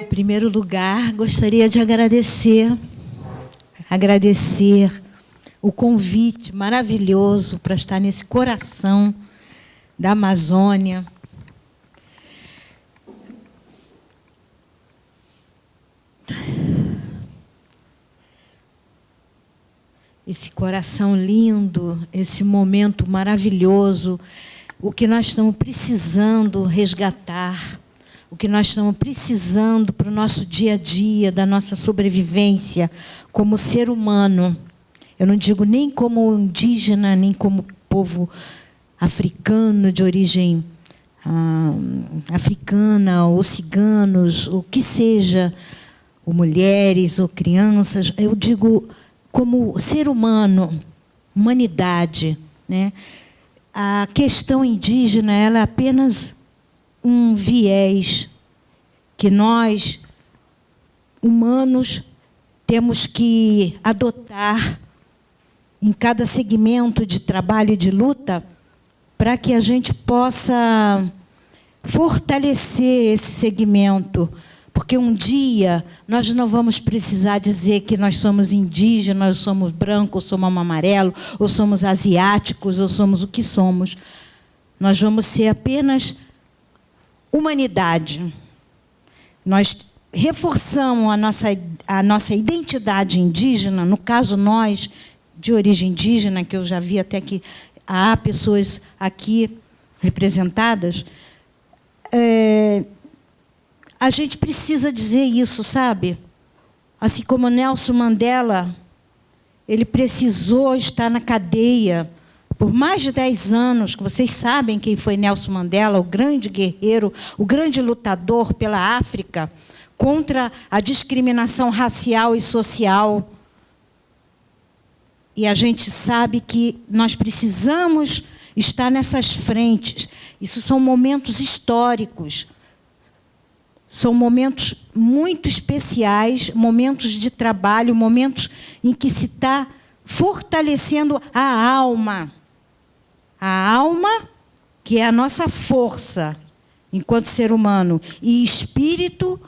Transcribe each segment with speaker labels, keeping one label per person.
Speaker 1: Em primeiro lugar, gostaria de agradecer o convite maravilhoso para estar nesse coração da Amazônia. Esse coração lindo, esse momento maravilhoso, o que nós estamos precisando resgatar, o que nós estamos precisando para o nosso dia a dia, da nossa sobrevivência como ser humano. Eu não digo nem como indígena, nem como povo africano, de origem africana, ou ciganos, o que seja, ou mulheres, ou crianças. Eu digo como ser humano, humanidade, né? A questão indígena, ela é apenas um viés que nós, humanos, temos que adotar em cada segmento de trabalho e de luta para que a gente possa fortalecer esse segmento. Porque um dia nós não vamos precisar dizer que nós somos indígenas, ou somos brancos, ou somos amarelo, ou somos asiáticos, ou somos o que somos. Nós vamos ser apenas humanidade. Nós reforçamos a nossa identidade indígena, no caso nós, de origem indígena, que eu já vi até que há pessoas aqui representadas, a gente precisa dizer isso, sabe? Assim como Nelson Mandela, ele precisou estar na cadeia por mais de 10 anos, que vocês sabem quem foi Nelson Mandela, o grande guerreiro, o grande lutador pela África, contra a discriminação racial e social. E a gente sabe que nós precisamos estar nessas frentes. Isso são momentos históricos. São momentos muito especiais, momentos de trabalho, momentos em que se está fortalecendo a alma. A alma, que é a nossa força enquanto ser humano, e espírito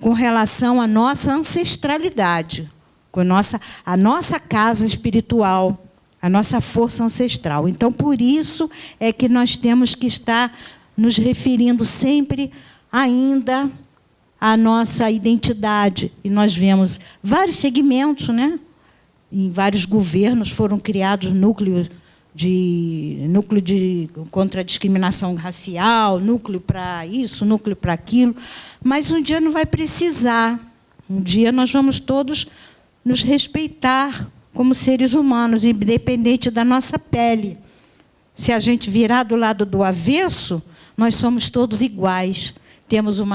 Speaker 1: com relação à nossa ancestralidade, com a nossa casa espiritual, a nossa força ancestral. Então, por isso é que nós temos que estar nos referindo sempre ainda à nossa identidade. E nós vemos vários segmentos, né? Em vários governos foram criados núcleo contra a discriminação racial, núcleo para isso, núcleo para aquilo. Mas um dia não vai precisar. Um dia nós vamos todos nos respeitar como seres humanos, independente da nossa pele. Se a gente virar do lado do avesso, nós somos todos iguais. Temos um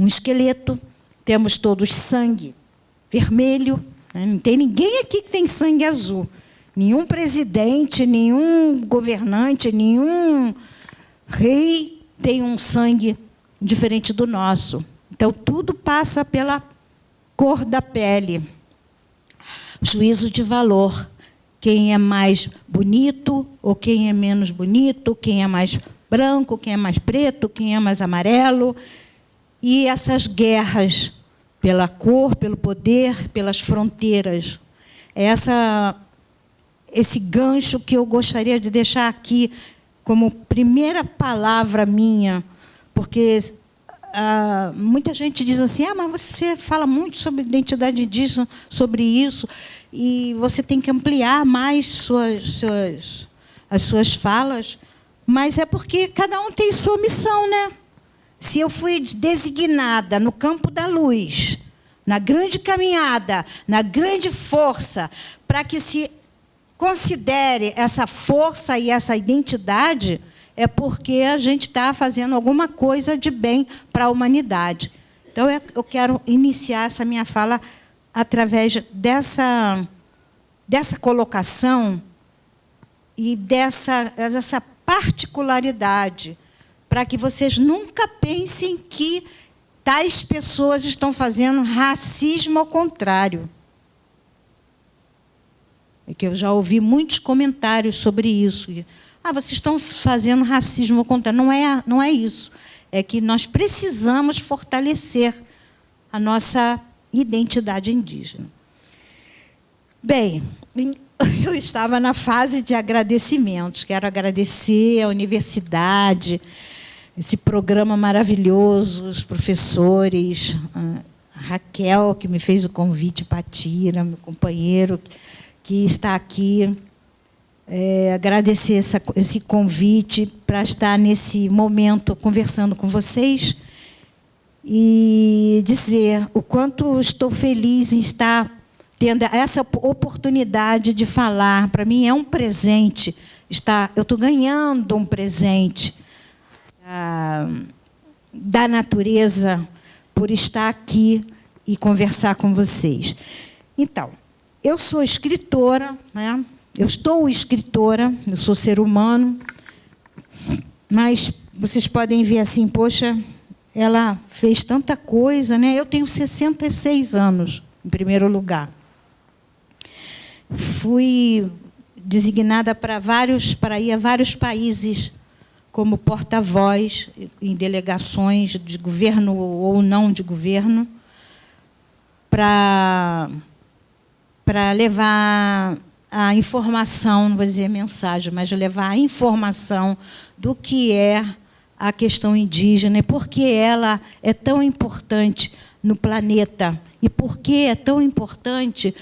Speaker 1: esqueleto, temos todos sangue vermelho. Né? Não tem ninguém aqui que tem sangue azul. Nenhum presidente, nenhum governante, nenhum rei tem um sangue diferente do nosso. Então, tudo passa pela cor da pele. Juízo de valor. Quem é mais bonito ou quem é menos bonito, quem é mais branco, quem é mais preto, quem é mais amarelo. E essas guerras pela cor, pelo poder, pelas fronteiras. Esse gancho que eu gostaria de deixar aqui como primeira palavra minha, porque muita gente diz assim, mas você fala muito sobre identidade indígena, sobre isso, e você tem que ampliar mais as suas falas, mas é porque cada um tem sua missão, né? Se eu fui designada no campo da luz, na grande caminhada, na grande força, para que se considere essa força e essa identidade, é porque a gente está fazendo alguma coisa de bem para a humanidade. Então, eu quero iniciar essa minha fala através dessa colocação e dessa particularidade, para que vocês nunca pensem que tais pessoas estão fazendo racismo ao contrário. que eu já ouvi muitos comentários sobre isso. Vocês estão fazendo racismo contra. Não é isso. É que nós precisamos fortalecer a nossa identidade indígena. Bem, eu estava na fase de agradecimentos. Quero agradecer à universidade, esse programa maravilhoso, os professores, a Raquel, que me fez o convite, Patira, meu companheiro, que está aqui. Agradecer esse convite para estar nesse momento conversando com vocês e dizer o quanto estou feliz em estar tendo essa oportunidade de falar. Para mim é um presente. Eu estou ganhando um presente da natureza por estar aqui e conversar com vocês. Então, eu sou escritora, né? Eu estou escritora, eu sou ser humano, mas vocês podem ver assim, poxa, ela fez tanta coisa, né? Eu tenho 66 anos, em primeiro lugar. Fui designada para ir a vários países como porta-voz em delegações de governo ou não de governo, para levar a informação, não vou dizer mensagem, mas levar a informação do que é a questão indígena e por que ela é tão importante no planeta e por que é tão importante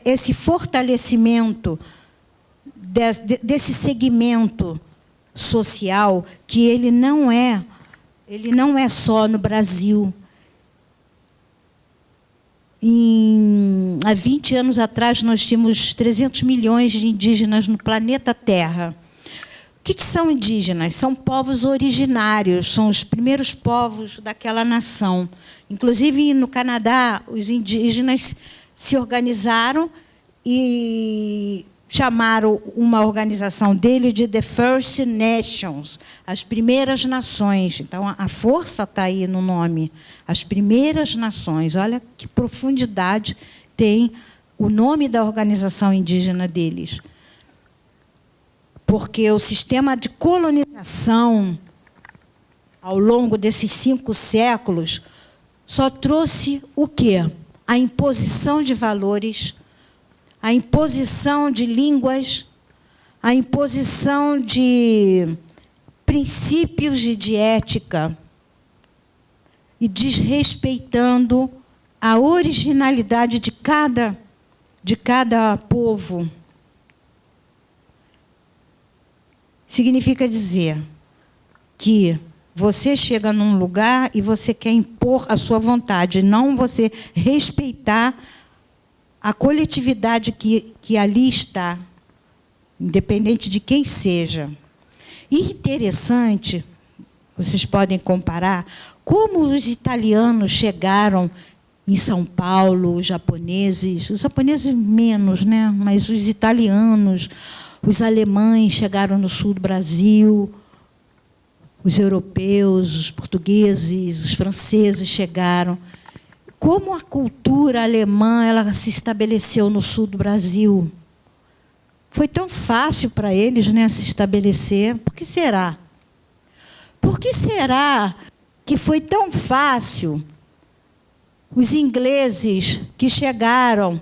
Speaker 1: esse fortalecimento desse segmento social, que ele não é só no Brasil. Há 20 anos atrás, nós tínhamos 300 milhões de indígenas no planeta Terra. O que são indígenas? São povos originários, são os primeiros povos daquela nação. Inclusive, no Canadá, os indígenas se organizaram e chamaram uma organização dele de The First Nations, as primeiras nações. Então, a força está aí no nome, as primeiras nações. Olha que profundidade tem o nome da organização indígena deles. Porque o sistema de colonização, ao longo desses 5 séculos, só trouxe o quê? A imposição de valores, a imposição de línguas, a imposição de princípios de ética e desrespeitando a originalidade de cada povo. Significa dizer que você chega num lugar e você quer impor a sua vontade, não você respeitar a coletividade que ali está, independente de quem seja. E interessante, vocês podem comparar, como os italianos chegaram em São Paulo, os japoneses menos, né? Mas os italianos, os alemães chegaram no sul do Brasil, os europeus, os portugueses, os franceses chegaram. Como a cultura alemã ela se estabeleceu no sul do Brasil? Foi tão fácil para eles, né, se estabelecer. Por que será? Por que será que foi tão fácil os ingleses que chegaram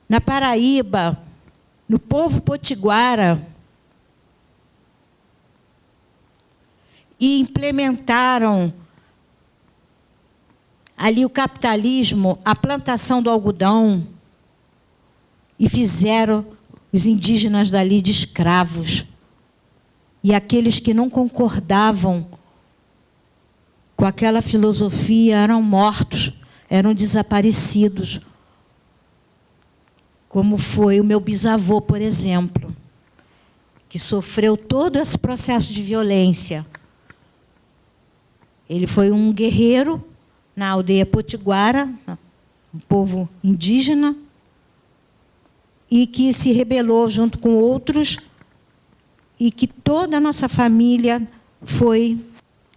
Speaker 1: na Paraíba, no povo potiguara, e implementaram ali o capitalismo, a plantação do algodão, e fizeram os indígenas dali de escravos. E aqueles que não concordavam com aquela filosofia eram mortos, eram desaparecidos. Como foi o meu bisavô, por exemplo, que sofreu todo esse processo de violência. Ele foi um guerreiro na aldeia potiguara, um povo indígena, e que se rebelou junto com outros, e que toda a nossa família foi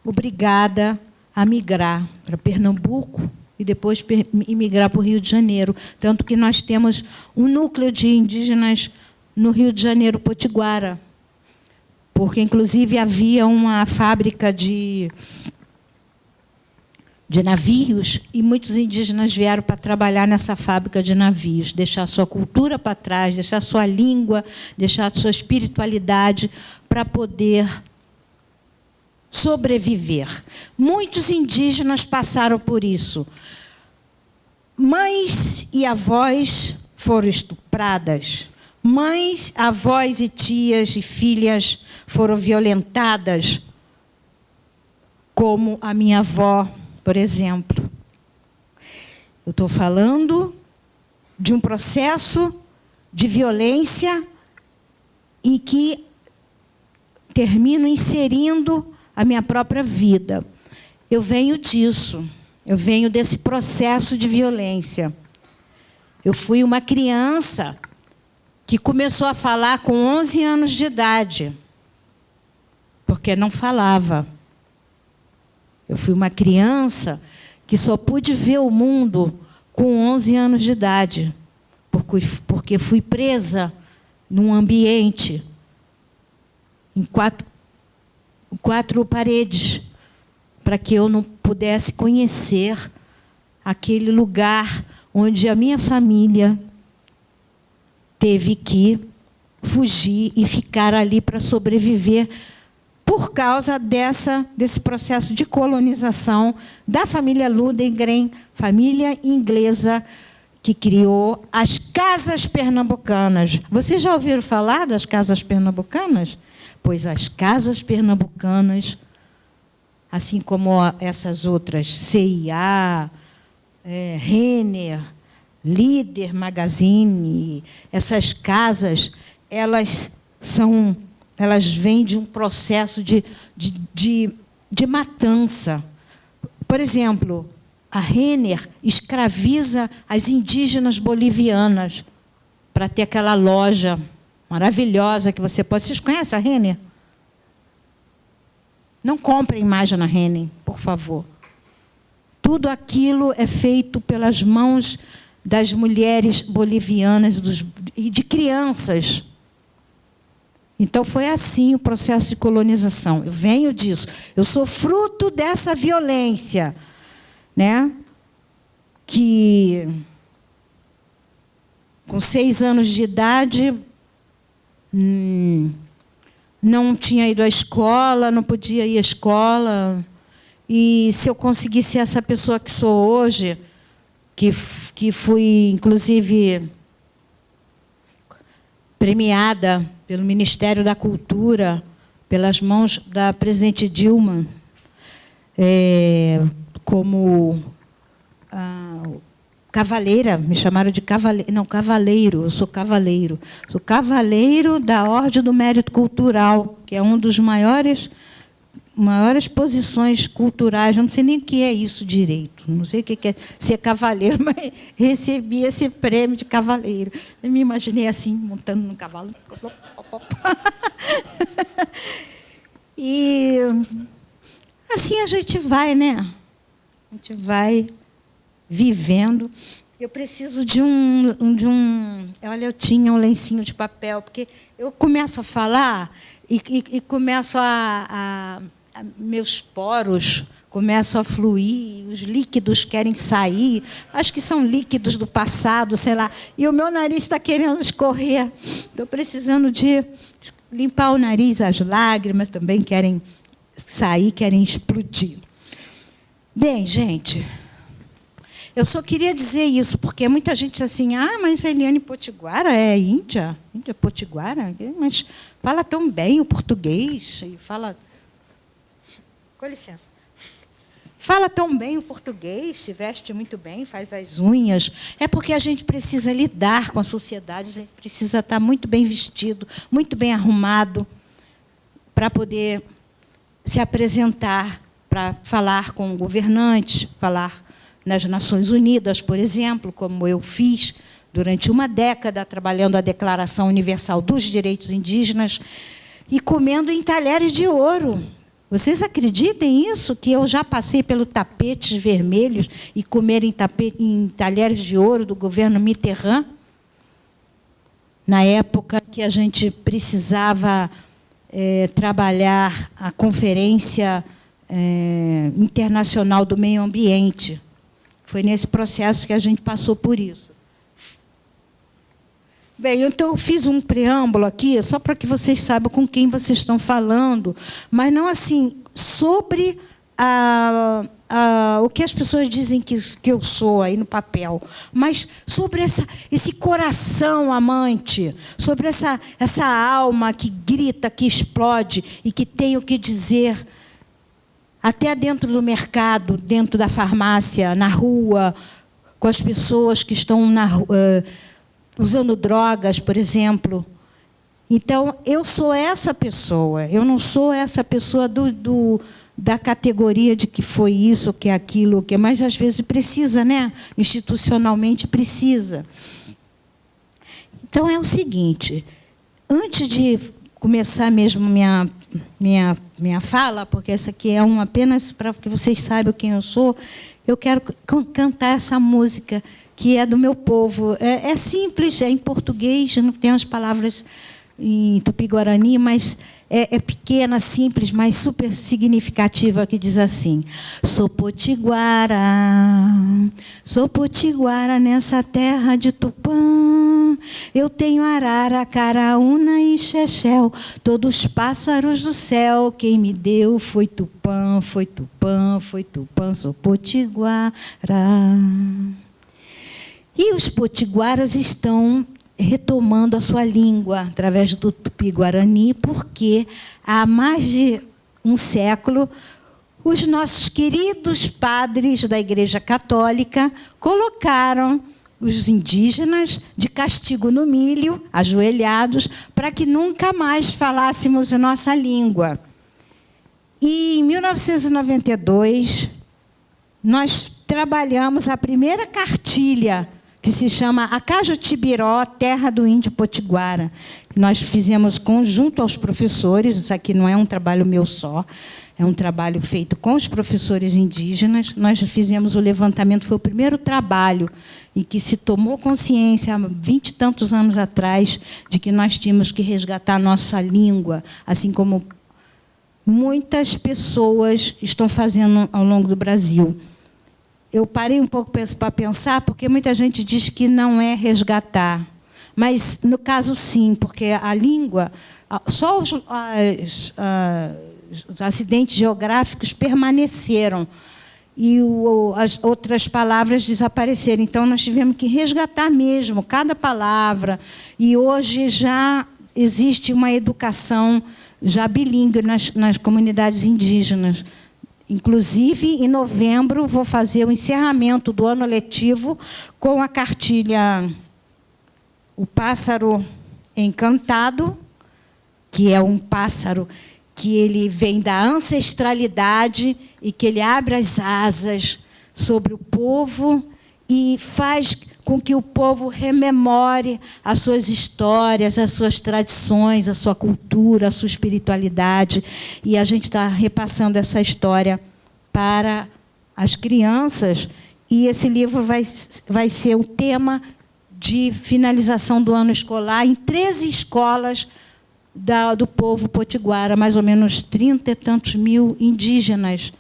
Speaker 1: obrigada a migrar para Pernambuco e depois imigrar para o Rio de Janeiro. Tanto que nós temos um núcleo de indígenas no Rio de Janeiro, Potiguara, porque, inclusive, havia uma fábrica de navios e muitos indígenas vieram para trabalhar nessa fábrica de navios, deixar sua cultura para trás, deixar sua língua, deixar sua espiritualidade para poder sobreviver. Muitos indígenas passaram por isso. Mães e avós foram estupradas. Mães, avós e tias e filhas foram violentadas, como a minha avó, por exemplo. Eu estou falando de um processo de violência em que termino inserindo a minha própria vida. Eu venho disso, eu venho desse processo de violência. Eu fui uma criança que começou a falar com 11 anos de idade, porque não falava. Eu fui uma criança que só pude ver o mundo com 11 anos de idade, porque fui presa num ambiente, em quatro paredes, para que eu não pudesse conhecer aquele lugar onde a minha família teve que fugir e ficar ali para sobreviver, por causa desse processo de colonização da família Ludengren, família inglesa, que criou as casas pernambucanas. Vocês já ouviram falar das casas pernambucanas? Pois as casas pernambucanas, assim como essas outras, CIA, Renner, Líder Magazine, essas casas, elas vêm de um processo de matança. Por exemplo, a Renner escraviza as indígenas bolivianas para ter aquela loja maravilhosa que você pode... Vocês conhecem a Renner? Não comprem mais na Renner, por favor. Tudo aquilo é feito pelas mãos das mulheres bolivianas e de crianças. Então, foi assim o processo de colonização. Eu venho disso. Eu sou fruto dessa violência, né? Que, com 6 anos de idade, não tinha ido à escola, não podia ir à escola. E, se eu conseguisse ser essa pessoa que sou hoje, que fui, inclusive, premiada pelo Ministério da Cultura, pelas mãos da presidente Dilma, como cavaleira, me chamaram de cavaleiro, não, cavaleiro, eu sou cavaleiro. Sou cavaleiro da Ordem do Mérito Cultural, que é um dos maiores posições culturais, eu não sei nem o que é isso direito, não sei o que é ser cavaleiro, mas recebi esse prêmio de cavaleiro. Eu me imaginei assim, montando num cavalo. E assim a gente vai, né? A gente vai vivendo. Eu preciso de um... Olha, eu tinha um lencinho de papel, porque eu começo a falar e começo meus poros começam a fluir, os líquidos querem sair, acho que são líquidos do passado, sei lá, e o meu nariz está querendo escorrer. Estou precisando de limpar o nariz, as lágrimas também querem sair, querem explodir. Bem, gente, eu só queria dizer isso, porque muita gente diz assim, mas Eliane Potiguara é Índia Potiguara, mas fala tão bem o português, e fala... Com licença. Fala tão bem o português, se veste muito bem, faz as unhas. É porque a gente precisa lidar com a sociedade, a gente precisa estar muito bem vestido, muito bem arrumado, para poder se apresentar, para falar com governantes, falar nas Nações Unidas, por exemplo, como eu fiz durante uma década, trabalhando a Declaração Universal dos Direitos Indígenas, e comendo em talheres de ouro. Vocês acreditam nisso? Que eu já passei pelos tapetes vermelhos e comer em talheres de ouro do governo Mitterrand? Na época que a gente precisava trabalhar a Conferência Internacional do Meio Ambiente. Foi nesse processo que a gente passou por isso. Bem, então eu fiz um preâmbulo aqui, só para que vocês saibam com quem vocês estão falando, mas não assim, sobre o que as pessoas dizem que eu sou aí no papel, mas sobre esse coração amante, sobre essa alma que grita, que explode e que tem o que dizer, até dentro do mercado, dentro da farmácia, na rua, com as pessoas que estão usando drogas, por exemplo. Então, eu sou essa pessoa. Eu não sou essa pessoa da categoria de que foi isso, que é aquilo, que mas às vezes precisa, né? Institucionalmente precisa. Então, é o seguinte, antes de começar mesmo minha fala, porque essa aqui é apenas para que vocês saibam quem eu sou, eu quero cantar essa música que é do meu povo. É simples, é em português, não tem as palavras em tupi-guarani, mas é pequena, simples, mas super significativa, que diz assim: sou potiguara nessa terra de Tupã, eu tenho arara, caraúna e xexel, todos pássaros do céu, quem me deu foi Tupã, foi Tupã, foi Tupã, sou potiguara. E os potiguaras estão retomando a sua língua através do tupi-guarani, porque há mais de um século os nossos queridos padres da Igreja Católica colocaram os indígenas de castigo no milho, ajoelhados, para que nunca mais falássemos a nossa língua. E, em 1992, nós trabalhamos a primeira cartilha, que se chama Acajutibiró, Terra do Índio Potiguara. Nós fizemos conjunto aos professores, isso aqui não é um trabalho meu só, é um trabalho feito com os professores indígenas. Nós fizemos o levantamento, foi o primeiro trabalho em que se tomou consciência, há 20 e tantos anos atrás, de que nós tínhamos que resgatar a nossa língua, assim como muitas pessoas estão fazendo ao longo do Brasil. Eu parei um pouco para pensar, porque muita gente diz que não é resgatar. Mas, no caso, sim, porque a língua, só os acidentes geográficos permaneceram e as outras palavras desapareceram. Então, nós tivemos que resgatar mesmo cada palavra. E hoje já existe uma educação já bilíngue nas comunidades indígenas. Inclusive, em novembro, vou fazer o encerramento do ano letivo com a cartilha O Pássaro Encantado, que é um pássaro que ele vem da ancestralidade e que ele abre as asas sobre o povo e faz com que o povo rememore as suas histórias, as suas tradições, a sua cultura, a sua espiritualidade. E a gente está repassando essa história para as crianças. E esse livro vai ser o tema de finalização do ano escolar em 13 escolas do povo potiguara, mais ou menos 30 e tantos mil indígenas.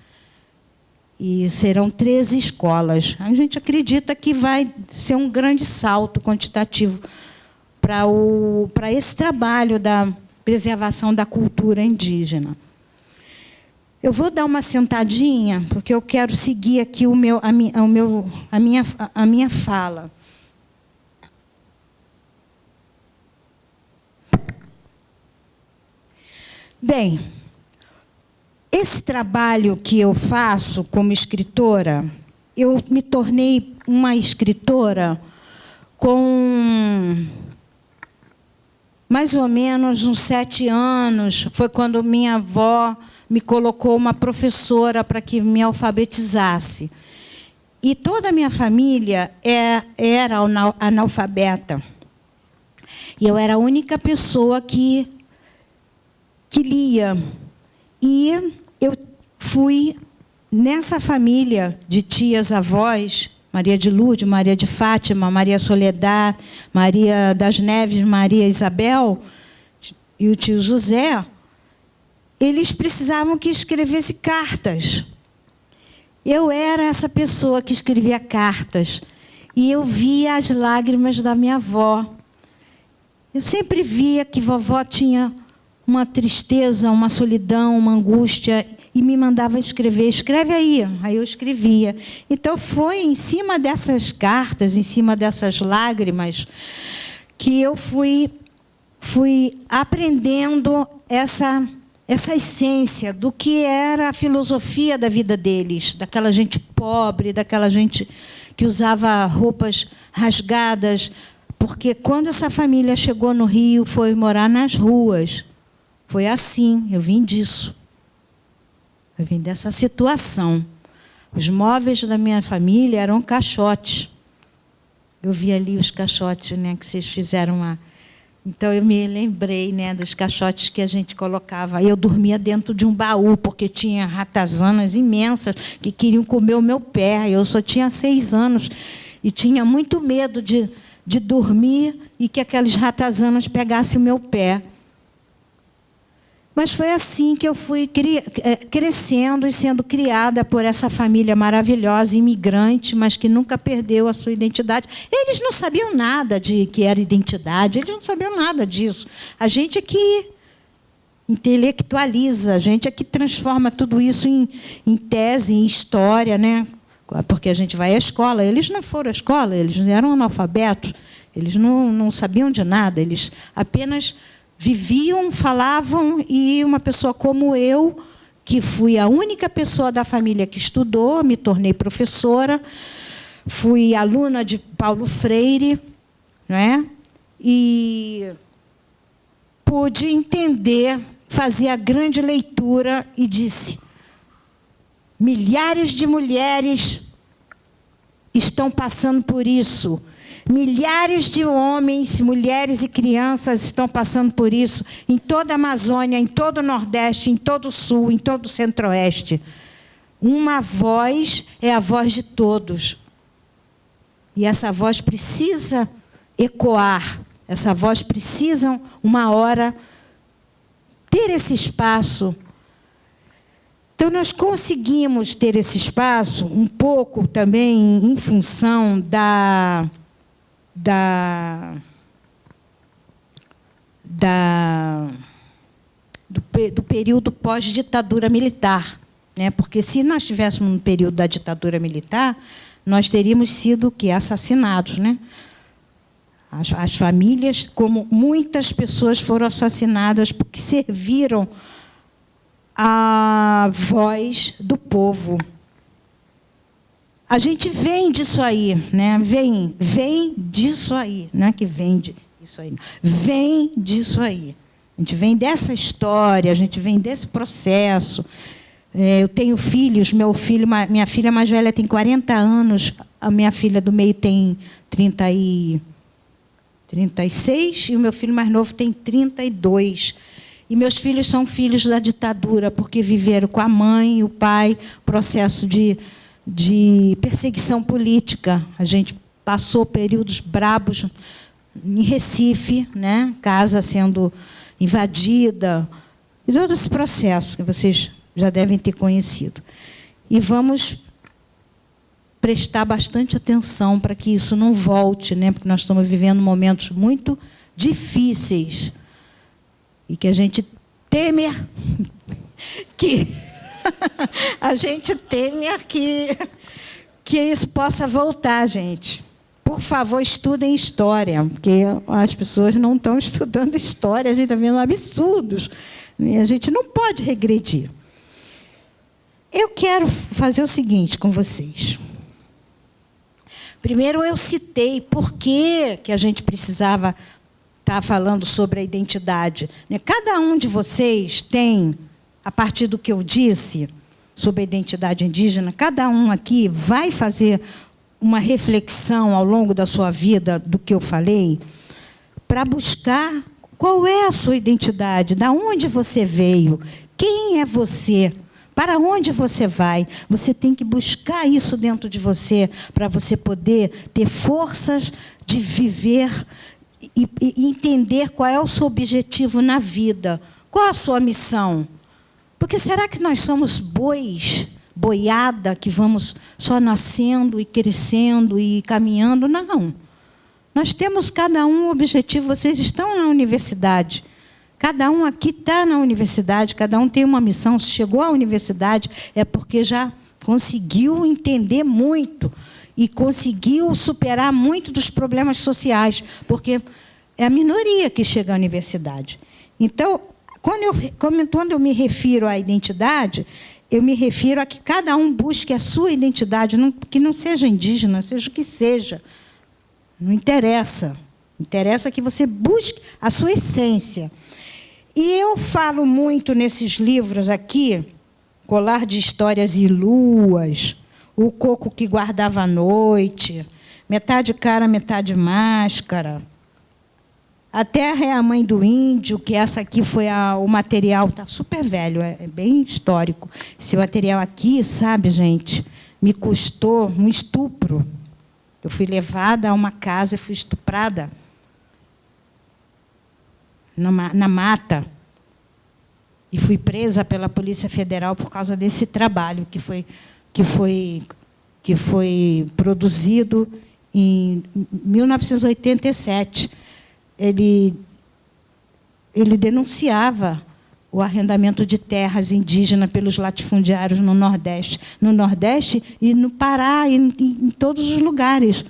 Speaker 1: E serão 13 escolas. A gente acredita que vai ser um grande salto quantitativo para esse trabalho da preservação da cultura indígena. Eu vou dar uma sentadinha, porque eu quero seguir aqui a minha fala. Bem, esse trabalho que eu faço como escritora, eu me tornei uma escritora com mais ou menos uns 7 anos. Foi quando minha avó me colocou uma professora para que me alfabetizasse. E toda a minha família era analfabeta. E eu era a única pessoa que lia. E fui nessa família de tias-avós, Maria de Lourdes, Maria de Fátima, Maria Soledad, Maria das Neves, Maria Isabel e o tio José, eles precisavam que escrevesse cartas. Eu era essa pessoa que escrevia cartas. E eu via as lágrimas da minha avó. Eu sempre via que vovó tinha uma tristeza, uma solidão, uma angústia, e me mandava escrever. Escreve aí. Aí eu escrevia. Então, foi em cima dessas cartas, em cima dessas lágrimas, que eu fui aprendendo essa essência do que era a filosofia da vida deles, daquela gente pobre, daquela gente que usava roupas rasgadas, porque quando essa família chegou no Rio, foi morar nas ruas. Foi assim, eu vim disso. Eu vim dessa situação. Os móveis da minha família eram caixotes. Eu vi ali os caixotes, né, que vocês fizeram lá. Então, eu me lembrei, né, dos caixotes que a gente colocava. Eu dormia dentro de um baú, porque tinha ratazanas imensas que queriam comer o meu pé. Eu só tinha 6 anos e tinha muito medo de dormir e que aquelas ratazanas pegassem o meu pé. Mas foi assim que eu fui crescendo e sendo criada por essa família maravilhosa, imigrante, mas que nunca perdeu a sua identidade. Eles não sabiam nada de que era identidade, eles não sabiam nada disso. A gente é que intelectualiza, a gente é que transforma tudo isso em tese, em história, né? Porque a gente vai à escola. Eles não foram à escola, eles eram analfabetos, eles não sabiam de nada, eles apenas viviam, falavam, e uma pessoa como eu, que fui a única pessoa da família que estudou, me tornei professora, fui aluna de Paulo Freire, né? E pude entender, fazer a grande leitura e disse: milhares de mulheres estão passando por isso. Milhares de homens, mulheres e crianças estão passando por isso em toda a Amazônia, em todo o Nordeste, em todo o Sul, em todo o Centro-Oeste. Uma voz é a voz de todos. E essa voz precisa ecoar. Essa voz precisa, uma hora, ter esse espaço. Então, nós conseguimos ter esse espaço um pouco também em função do período pós-ditadura militar, né? Porque se nós estivéssemos no período da ditadura militar, nós teríamos sido assassinados, né? As famílias, como muitas pessoas foram assassinadas porque serviram a voz do povo. A gente vem disso aí, né? Vem disso aí, não é que vende isso aí. Vem disso aí. A gente vem dessa história, a gente vem desse processo. Eu tenho filhos, minha filha mais velha tem 40 anos, a minha filha do meio tem 36 e o meu filho mais novo tem 32. E meus filhos são filhos da ditadura, porque viveram com a mãe e o pai, processo de perseguição política. A gente passou períodos brabos em Recife, né? Casa sendo invadida, e todo esse processo que vocês já devem ter conhecido. E vamos prestar bastante atenção para que isso não volte, né? Porque nós estamos vivendo momentos muito difíceis e que a gente teme que a gente teme que isso possa voltar, gente. Por favor, estudem história, porque as pessoas não estão estudando história, a gente está vendo absurdos. E a gente não pode regredir. Eu quero fazer o seguinte com vocês. Primeiro, eu citei por que a gente precisava estar falando sobre a identidade. Cada um de vocês tem, a partir do que eu disse sobre a identidade indígena, cada um aqui vai fazer uma reflexão ao longo da sua vida do que eu falei, para buscar qual é a sua identidade, de onde você veio, quem é você. Para onde você vai? Você tem que buscar isso dentro de você para você poder ter forças de viver e entender qual é o seu objetivo na vida. Qual a sua missão? Porque será que nós somos bois, boiada, que vamos só nascendo e crescendo e caminhando? Não. Nós temos cada um um objetivo. Vocês estão na universidade. Cada um aqui está na universidade, cada um tem uma missão. Se chegou à universidade, é porque já conseguiu entender muito e conseguiu superar muito dos problemas sociais, porque é a minoria que chega à universidade. Então, quando eu me refiro à identidade, eu me refiro a que cada um busque a sua identidade, que não seja indígena, seja o que seja. Não interessa. Interessa que você busque a sua essência. E eu falo muito nesses livros aqui, Colar de Histórias e Luas, O Coco que Guardava a Noite, Metade Cara, Metade Máscara, A Terra é a Mãe do Índio, que essa aqui foi o material, está super velho, é bem histórico. Esse material aqui, sabe, gente, me custou um estupro. Eu fui levada a uma casa e fui estuprada na mata. E fui presa pela Polícia Federal por causa desse trabalho que foi produzido em 1987. Ele denunciava o arrendamento de terras indígenas pelos latifundiários no Nordeste e no Pará, e em todos os lugares.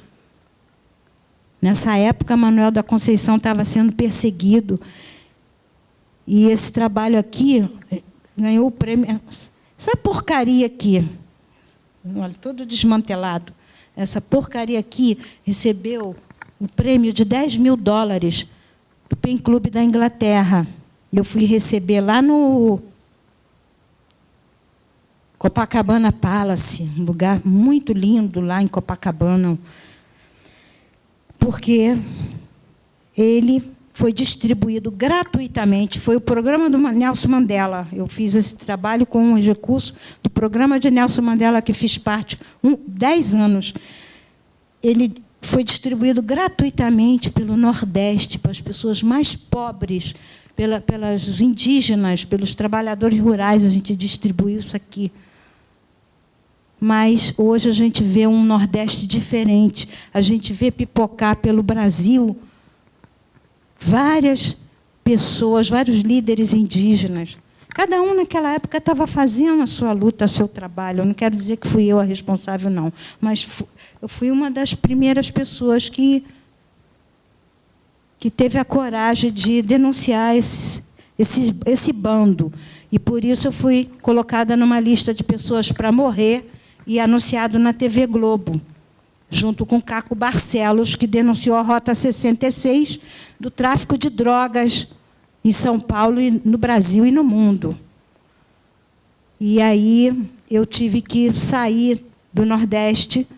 Speaker 1: Nessa época, Manuel da Conceição estava sendo perseguido. E esse trabalho aqui ganhou o prêmio. Essa porcaria aqui, olha, todo desmantelado, essa porcaria aqui recebeu o prêmio de $10.000 do Pen Club da Inglaterra. Eu fui receber lá no Copacabana Palace, um lugar muito lindo lá em Copacabana, porque ele foi distribuído gratuitamente. Foi o programa do Nelson Mandela. Eu fiz esse trabalho com os recursos do programa de Nelson Mandela, que fiz parte 10 anos. Ele foi distribuído gratuitamente pelo Nordeste, para as pessoas mais pobres, pelas indígenas, pelos trabalhadores rurais. A gente distribuiu isso aqui. Mas hoje a gente vê um Nordeste diferente. A gente vê pipocar pelo Brasil várias pessoas, vários líderes indígenas. Cada um, naquela época, estava fazendo a sua luta, o seu trabalho. Eu não quero dizer que fui eu a responsável, não. Mas eu fui uma das primeiras pessoas que teve a coragem de denunciar esse bando. E, por isso, eu fui colocada numa lista de pessoas para morrer e anunciado na TV Globo, junto com Caco Barcelos, que denunciou a Rota 66 do tráfico de drogas em São Paulo, e no Brasil e no mundo. E aí eu tive que sair do Nordeste,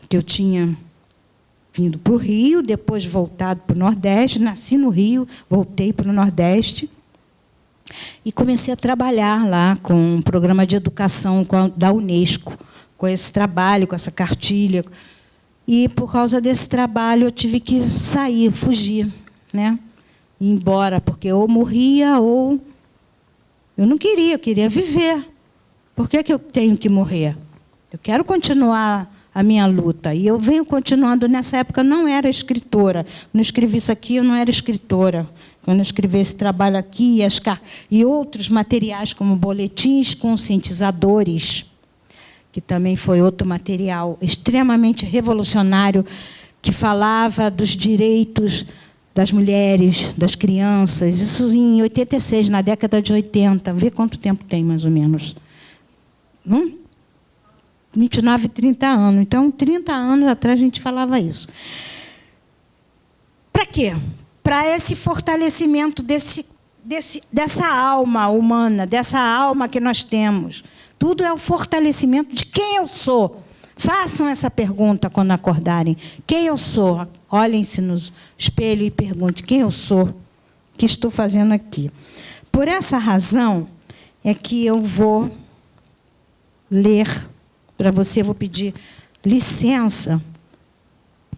Speaker 1: que eu tinha vindo para o Rio, depois voltado para o Nordeste, nasci no Rio, voltei para o Nordeste, e comecei a trabalhar lá com um programa de educação da Unesco, com esse trabalho, com essa cartilha. E, por causa desse trabalho, eu tive que sair, fugir, né? Ir embora, porque ou morria ou... Eu não queria, eu queria viver. Por que eu tenho que morrer? Eu quero continuar a minha luta. E eu venho continuando. Nessa época, eu não era escritora. Quando eu escrevi isso aqui, eu não era escritora. Quando eu escrevi esse trabalho aqui, e outros materiais, como boletins conscientizadores, que também foi outro material extremamente revolucionário, que falava dos direitos das mulheres, das crianças. Isso em 86, na década de 80. Vê quanto tempo tem, mais ou menos. 29, 30 anos. Então, 30 anos atrás, a gente falava isso. Para quê? Para esse fortalecimento dessa alma humana, dessa alma que nós temos. Tudo é o fortalecimento de quem eu sou. Façam essa pergunta quando acordarem. Quem eu sou? Olhem-se no espelho e perguntem quem eu sou, o que estou fazendo aqui. Por essa razão é que eu vou ler para você. Vou pedir licença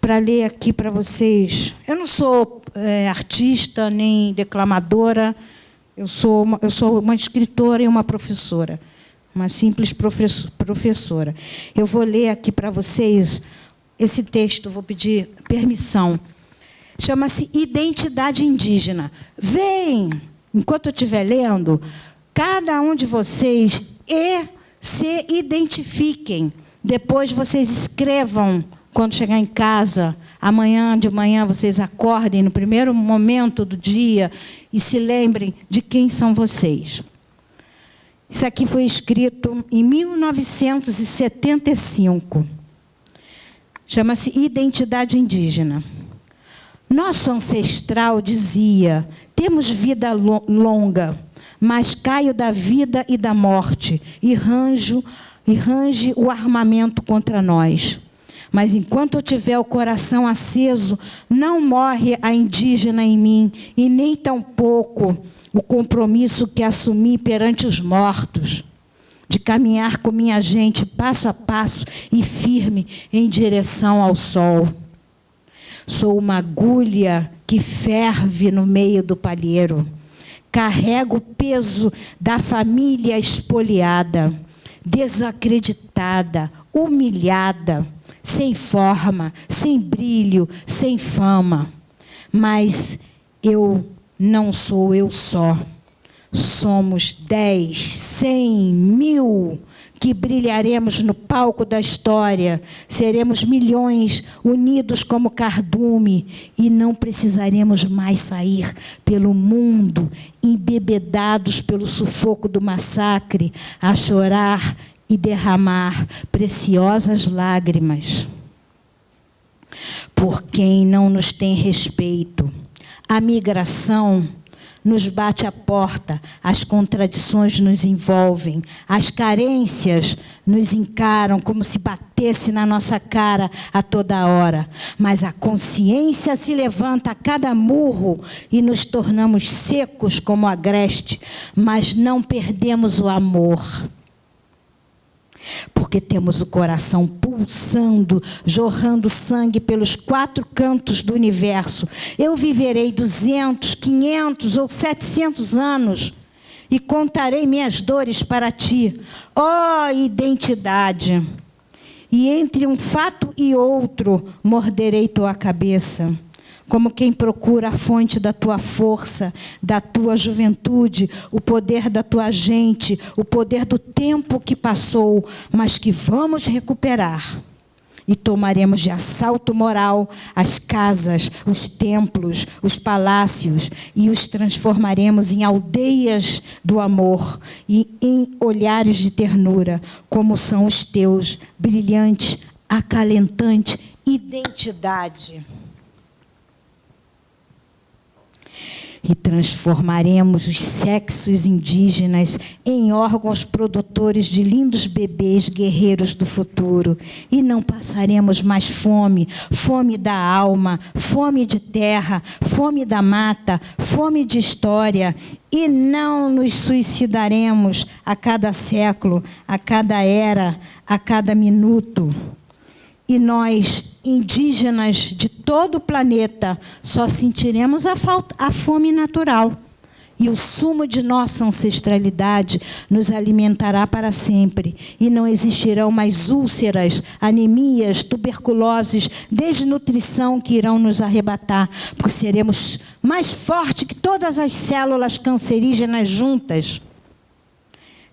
Speaker 1: para ler aqui para vocês. Eu não sou artista nem declamadora, eu sou uma escritora e uma professora, uma simples professora. Eu vou ler aqui para vocês esse texto, vou pedir permissão. Chama-se Identidade Indígena. Vem, enquanto eu estiver lendo, cada um de vocês se identifiquem. Depois vocês escrevam, quando chegar em casa, amanhã de manhã, vocês acordem no primeiro momento do dia e se lembrem de quem são vocês. Isso aqui foi escrito em 1975. Chama-se Identidade Indígena. Nosso ancestral dizia: temos vida longa, mas caio da vida e da morte e range o armamento contra nós. Mas enquanto eu tiver o coração aceso, não morre a indígena em mim, e nem tampouco o compromisso que assumi perante os mortos, de caminhar com minha gente passo a passo e firme em direção ao sol. Sou uma agulha que ferve no meio do palheiro. Carrego o peso da família espoliada, desacreditada, humilhada, sem forma, sem brilho, sem fama. Mas eu não sou eu só. Somos 10, 100, 1000 que brilharemos no palco da história. Seremos milhões unidos como cardume e não precisaremos mais sair pelo mundo embebedados pelo sufoco do massacre a chorar e derramar preciosas lágrimas. Por quem não nos tem respeito, a migração nos bate à porta, as contradições nos envolvem, as carências nos encaram como se batesse na nossa cara a toda hora. Mas a consciência se levanta a cada murro e nos tornamos secos como agreste, mas não perdemos o amor. Porque temos o coração pulsando, jorrando sangue pelos 4 cantos do universo. Eu viverei 200, 500 ou 700 anos e contarei minhas dores para ti, ó identidade. E entre um fato e outro, morderei tua cabeça. Como quem procura a fonte da tua força, da tua juventude, o poder da tua gente, o poder do tempo que passou, mas que vamos recuperar. E tomaremos de assalto moral as casas, os templos, os palácios, e os transformaremos em aldeias do amor e em olhares de ternura, como são os teus, brilhante, acalentante identidade. E transformaremos os sexos indígenas em órgãos produtores de lindos bebês guerreiros do futuro. E não passaremos mais fome, fome da alma, fome de terra, fome da mata, fome de história. E não nos suicidaremos a cada século, a cada era, a cada minuto. E nós, indígenas de todo o planeta, só sentiremos a fome natural. E o sumo de nossa ancestralidade nos alimentará para sempre. E não existirão mais úlceras, anemias, tuberculoses, desnutrição que irão nos arrebatar, porque seremos mais fortes que todas as células cancerígenas juntas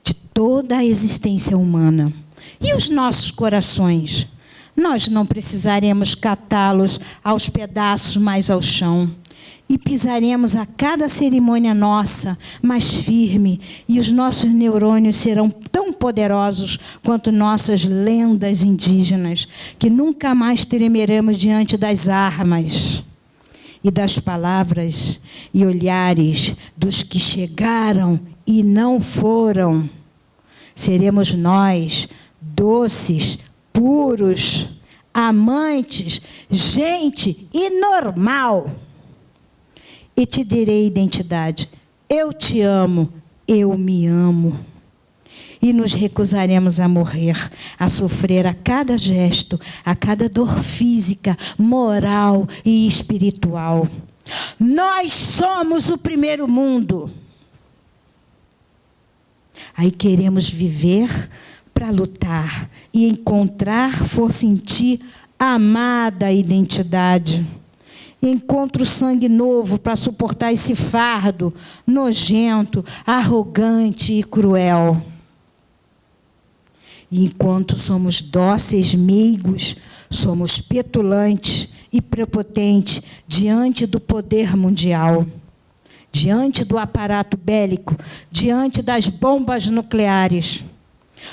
Speaker 1: de toda a existência humana. E os nossos corações? Nós não precisaremos catá-los aos pedaços, mais ao chão. E pisaremos a cada cerimônia nossa mais firme, e os nossos neurônios serão tão poderosos quanto nossas lendas indígenas, que nunca mais tremeremos diante das armas e das palavras e olhares dos que chegaram e não foram. Seremos nós, doces, puros, amantes, gente e normal. E te direi identidade. Eu te amo, eu me amo. e nos recusaremos a morrer, a sofrer a cada gesto, a cada dor física, moral e espiritual. Nós somos o primeiro mundo. Aí queremos viver para lutar e encontrar força em ti, amada identidade. Encontro sangue novo para suportar esse fardo nojento, arrogante e cruel. E enquanto somos dóceis, meigos, somos petulantes e prepotentes diante do poder mundial, diante do aparato bélico, diante das bombas nucleares.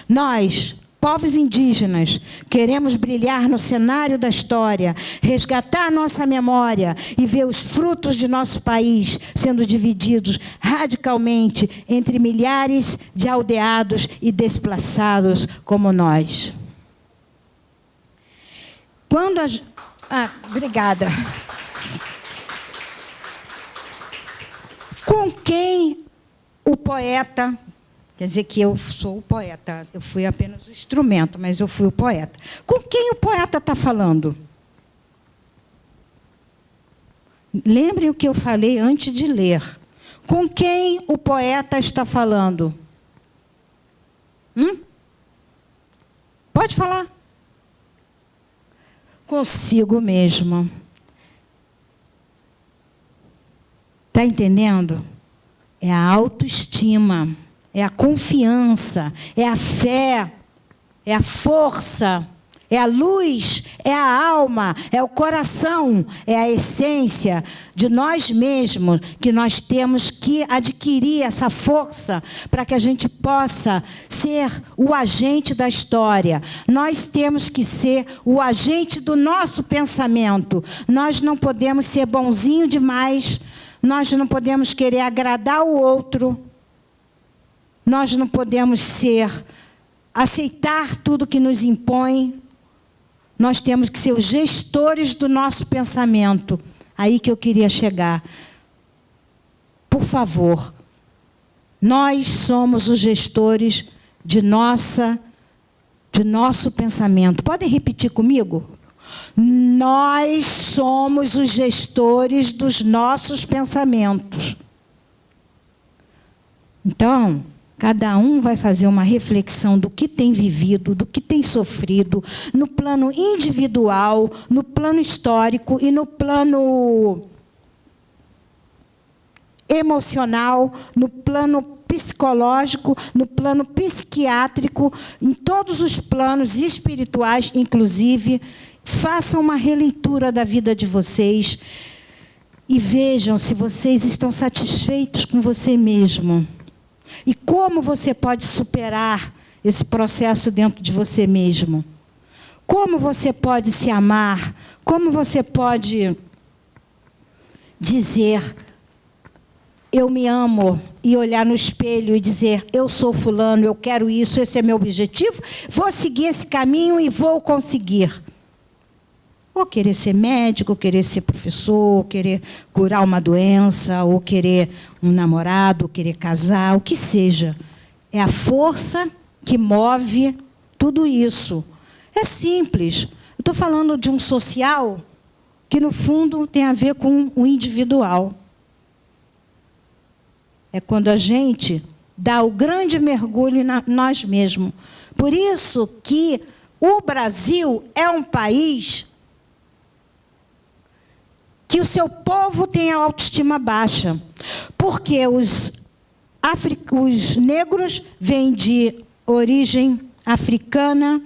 Speaker 1: Nós, povos indígenas, queremos brilhar no cenário da história, resgatar nossa memória e ver os frutos de nosso país sendo divididos radicalmente entre milhares de aldeados e desplaçados como nós. Obrigada. Com quem o poeta... Quer dizer que eu sou o poeta, eu fui apenas o instrumento, mas eu fui o poeta. Com quem o poeta está falando? Lembrem o que eu falei antes de ler. Com quem o poeta está falando? Pode falar. Consigo mesmo. Está entendendo? É a autoestima. É a confiança, é a fé, é a força, é a luz, é a alma, é o coração, é a essência de nós mesmos que nós temos que adquirir essa força para que a gente possa ser o agente da história. Nós temos que ser o agente do nosso pensamento. Nós não podemos ser bonzinho demais, nós não podemos querer agradar o outro. Nós não podemos aceitar tudo que nos impõe. Nós temos que ser os gestores do nosso pensamento. Aí que eu queria chegar. Por favor, nós somos os gestores de nosso pensamento. Podem repetir comigo? Nós somos os gestores dos nossos pensamentos. Então, cada um vai fazer uma reflexão do que tem vivido, do que tem sofrido, no plano individual, no plano histórico e no plano emocional, no plano psicológico, no plano psiquiátrico, em todos os planos espirituais, inclusive. Façam uma releitura da vida de vocês e vejam se vocês estão satisfeitos com você mesmo. E como você pode superar esse processo dentro de você mesmo? Como você pode se amar? Como você pode dizer, eu me amo, e olhar no espelho e dizer, eu sou fulano, eu quero isso, esse é meu objetivo, vou seguir esse caminho e vou conseguir. Ou querer ser médico, ou querer ser professor, ou querer curar uma doença, ou querer um namorado, ou querer casar, o que seja. É a força que move tudo isso. É simples. Eu estou falando de um social que, no fundo, tem a ver com o individual. É quando a gente dá o grande mergulho em nós mesmos. Por isso que o Brasil é um país que o seu povo tem a autoestima baixa. Porque os negros vêm de origem africana,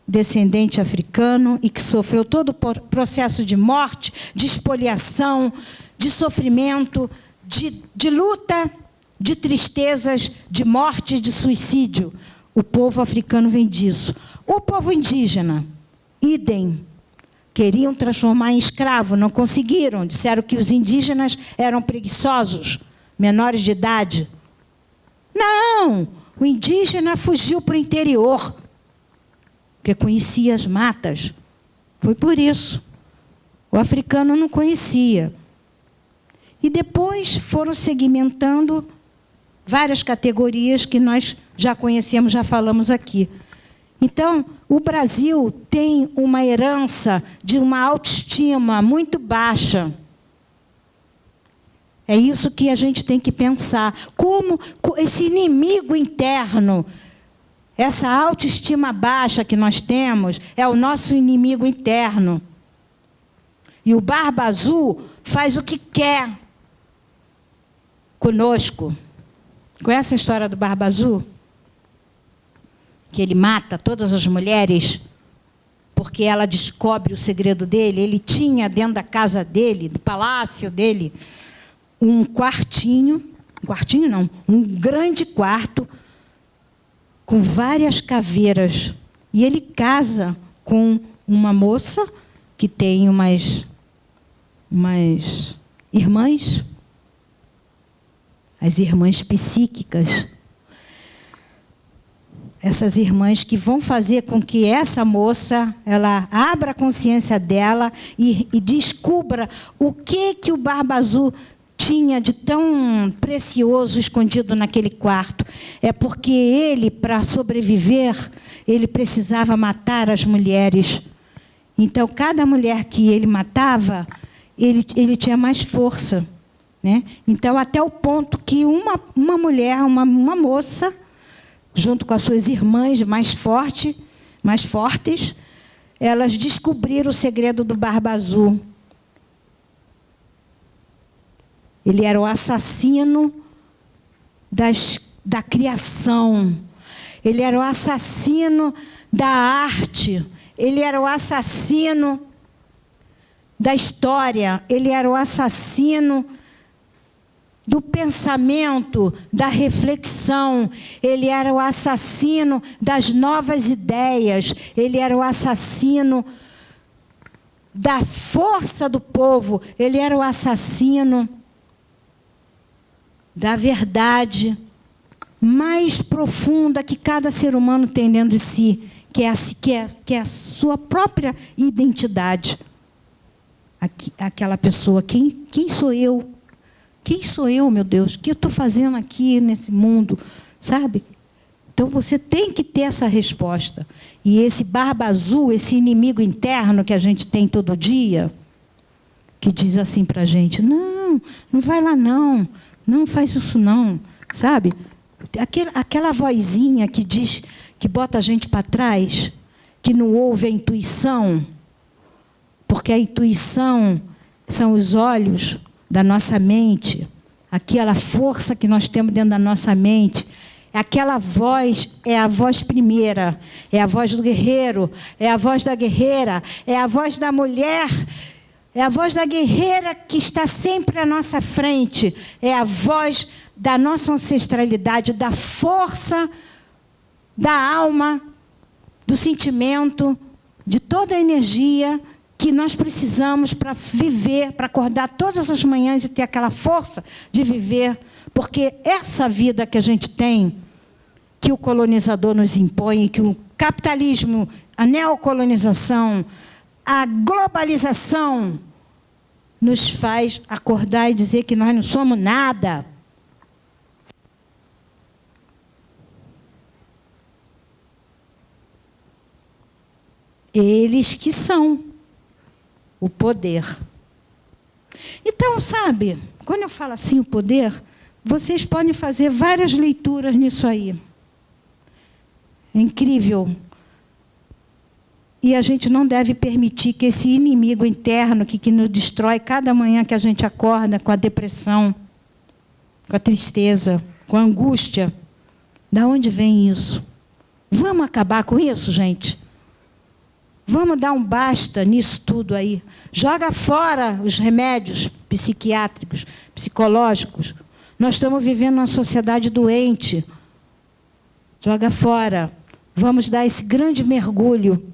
Speaker 1: descendente africano, e que sofreu todo o processo de morte, de expoliação, de sofrimento, de luta, de tristezas, de morte, de suicídio. O povo africano vem disso. O povo indígena, idem. Queriam transformar em escravo, não conseguiram. Disseram que os indígenas eram preguiçosos, menores de idade. Não! O indígena fugiu para o interior, porque conhecia as matas. Foi por isso. O africano não conhecia. E depois foram segmentando várias categorias que nós já conhecemos, já falamos aqui. Então, o Brasil tem uma herança de uma autoestima muito baixa. É isso que a gente tem que pensar. Como esse inimigo interno, essa autoestima baixa que nós temos, é o nosso inimigo interno. E o Barba Azul faz o que quer conosco. Conhece a história do Barba Azul? Que ele mata todas as mulheres porque ela descobre o segredo dele. Ele tinha dentro da casa dele, do palácio dele, um grande quarto com várias caveiras. E ele casa com uma moça que tem umas irmãs, as irmãs psíquicas. Essas irmãs que vão fazer com que essa moça, ela abra a consciência dela e descubra o que o Barba Azul tinha de tão precioso escondido naquele quarto. É porque ele, para sobreviver, ele precisava matar as mulheres. Então, cada mulher que ele matava, ele tinha mais força, né? Então, até o ponto que uma mulher, uma moça, junto com as suas irmãs mais fortes, elas descobriram o segredo do Barba Azul. Ele era o assassino da criação. Ele era o assassino da arte. Ele era o assassino da história. Ele era o assassino do pensamento, da reflexão. Ele era o assassino das novas ideias. Ele era o assassino da força do povo. Ele era o assassino da verdade mais profunda que cada ser humano tem dentro de si, que é a sua própria identidade. Aquela pessoa, quem sou eu? Quem sou eu, meu Deus? O que eu estou fazendo aqui nesse mundo? Sabe? Então, você tem que ter essa resposta. E esse Barba Azul, esse inimigo interno que a gente tem todo dia, que diz assim para a gente, não vai lá não, não faz isso não, sabe? Aquela vozinha que diz, que bota a gente para trás, que não ouve a intuição, porque a intuição são os olhos da nossa mente, aquela força que nós temos dentro da nossa mente. Aquela voz é a voz primeira, é a voz do guerreiro, é a voz da guerreira, é a voz da mulher, é a voz da guerreira que está sempre à nossa frente, é a voz da nossa ancestralidade, da força, da alma, do sentimento, de toda a energia que nós precisamos para viver, para acordar todas as manhãs e ter aquela força de viver. Porque essa vida que a gente tem, que o colonizador nos impõe, que o capitalismo, a neocolonização, a globalização nos faz acordar e dizer que nós não somos nada. Eles que são o poder. Então, sabe, quando eu falo assim, o poder, vocês podem fazer várias leituras nisso aí. É incrível. E a gente não deve permitir que esse inimigo interno que nos destrói cada manhã que a gente acorda com a depressão, com a tristeza, com a angústia. Da onde vem isso? Vamos acabar com isso, gente? Vamos dar um basta nisso tudo aí. Joga fora os remédios psiquiátricos, psicológicos. Nós estamos vivendo uma sociedade doente. Joga fora. Vamos dar esse grande mergulho.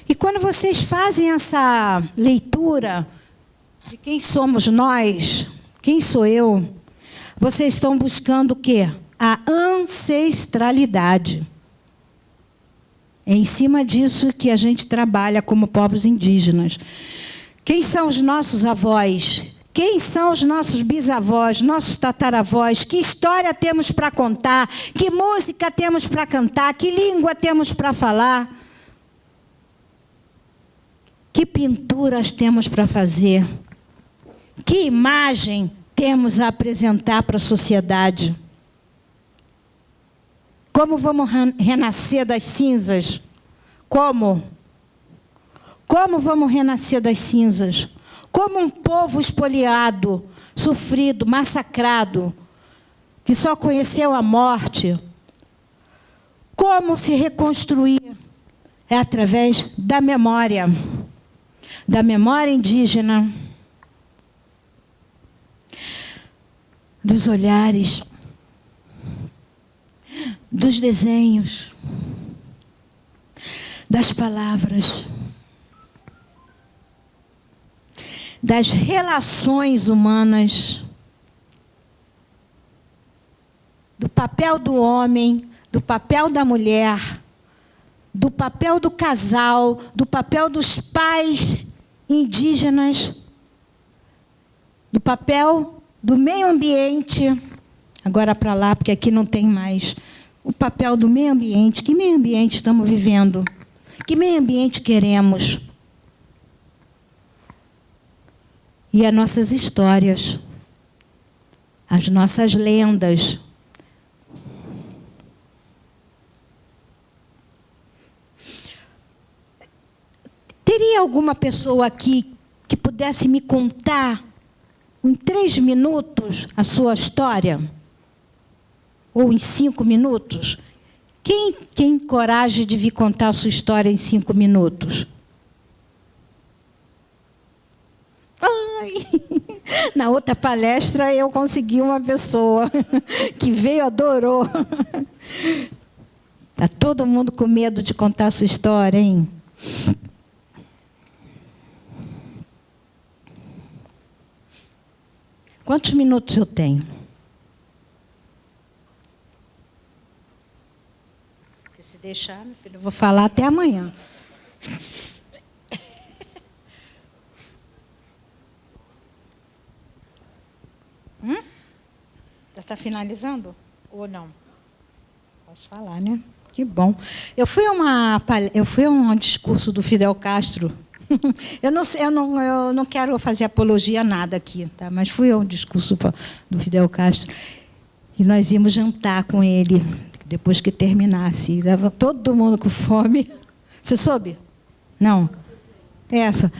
Speaker 1: E quando vocês fazem essa leitura de quem somos nós, quem sou eu, vocês estão buscando o quê? A ancestralidade. É em cima disso que a gente trabalha como povos indígenas. Quem são os nossos avós? Quem são os nossos bisavós, nossos tataravós? Que história temos para contar? Que música temos para cantar? Que língua temos para falar? Que pinturas temos para fazer? Que imagem temos a apresentar para a sociedade? Como vamos renascer das cinzas? Como? Como vamos renascer das cinzas? Como um povo espoliado, sofrido, massacrado, que só conheceu a morte. Como se reconstruir? É através da memória indígena, dos olhares, dos desenhos, das palavras, das relações humanas, do papel do homem, do papel da mulher, do papel do casal, do papel dos pais indígenas, do papel do meio ambiente, agora para lá, porque aqui não tem mais, o papel do meio ambiente. Que meio ambiente estamos vivendo? Que meio ambiente queremos? E as nossas histórias, as nossas lendas. Teria alguma pessoa aqui que pudesse me contar, em 3 minutos, a sua história? Ou em 5 minutos? Quem tem coragem de vir contar a sua história em 5 minutos? Ai, na outra palestra eu consegui uma pessoa que veio, adorou. Está todo mundo com medo de contar a sua história, hein? Quantos minutos eu tenho? Porque se deixar, meu filho, eu vou falar até amanhã. Já está finalizando? Ou não? Posso falar, né? Que bom. Eu fui a um discurso do Fidel Castro. Eu não quero fazer apologia a nada aqui, tá? Mas fui a um discurso do Fidel Castro e nós íamos jantar com ele depois que terminasse. Estava todo mundo com fome. Você soube? Não? Essa.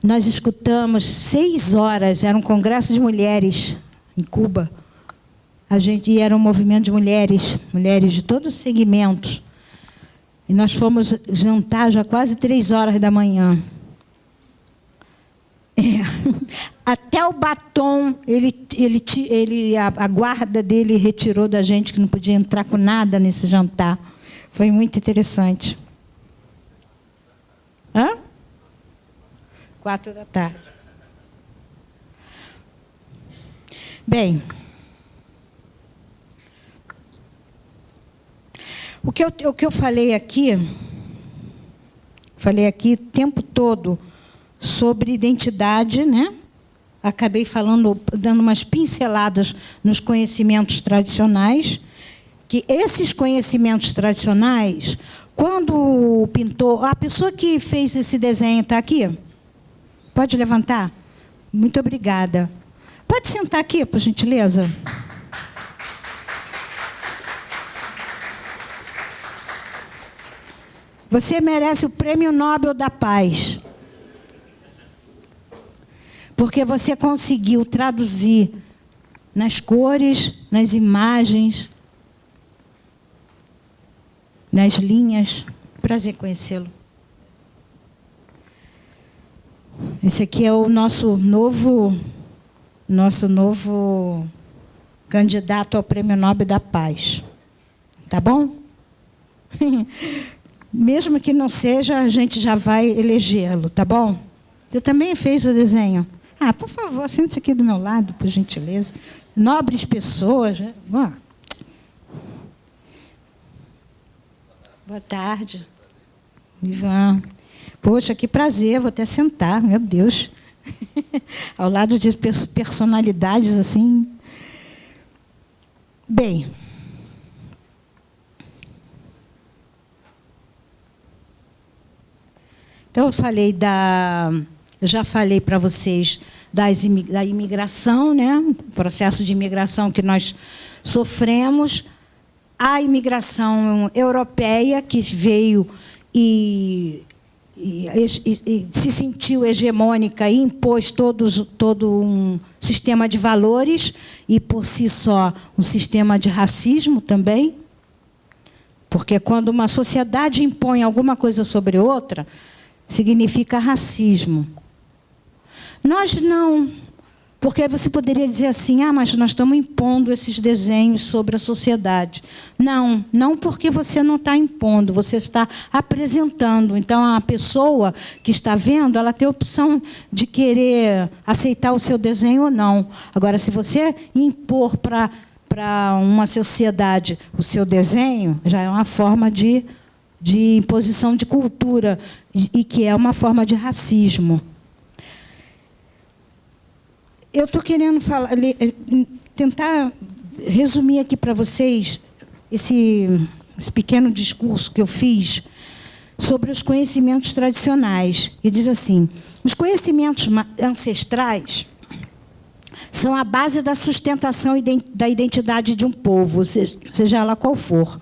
Speaker 1: Nós escutamos 6 horas, era um congresso de mulheres em Cuba. E era um movimento de mulheres de todos os segmentos. E nós fomos jantar já quase 3 horas da manhã. Até o batom, a guarda dele retirou da gente, que não podia entrar com nada nesse jantar. Foi muito interessante. 4 da tarde. Bem, o que eu falei aqui o tempo todo sobre identidade, né? Acabei dando umas pinceladas nos conhecimentos tradicionais, que esses conhecimentos tradicionais, quando o pintor, a pessoa que fez esse desenho está aqui? Pode levantar? Muito obrigada. Pode sentar aqui, por gentileza? Você merece o Prêmio Nobel da Paz. Porque você conseguiu traduzir nas cores, nas imagens, nas linhas. Prazer conhecê-lo. Esse aqui é o nosso novo candidato ao Prêmio Nobel da Paz. Tá bom? Mesmo que não seja, a gente já vai elegê-lo, tá bom? Eu também fiz o desenho. Por favor, sente aqui do meu lado, por gentileza. Nobres pessoas. Boa tarde. Ivan. Poxa, que prazer, vou até sentar, meu Deus. Ao lado de personalidades assim. Bem, então eu já falei para vocês da imigração, né? O processo de imigração que nós sofremos, a imigração europeia que veio e se sentiu hegemônica e impôs todo um sistema de valores e, por si só, um sistema de racismo também. Porque quando uma sociedade impõe alguma coisa sobre outra, significa racismo. Nós não, porque você poderia dizer assim, mas nós estamos impondo esses desenhos sobre a sociedade. Não, não porque você não está impondo, você está apresentando. Então, a pessoa que está vendo, ela tem a opção de querer aceitar o seu desenho ou não. Agora, se você impor para uma sociedade o seu desenho, já é uma forma de imposição de cultura, e que é uma forma de racismo. Eu estou querendo tentar resumir aqui para vocês esse pequeno discurso que eu fiz sobre os conhecimentos tradicionais. E diz assim: os conhecimentos ancestrais são a base da sustentação da identidade de um povo, seja ela qual for.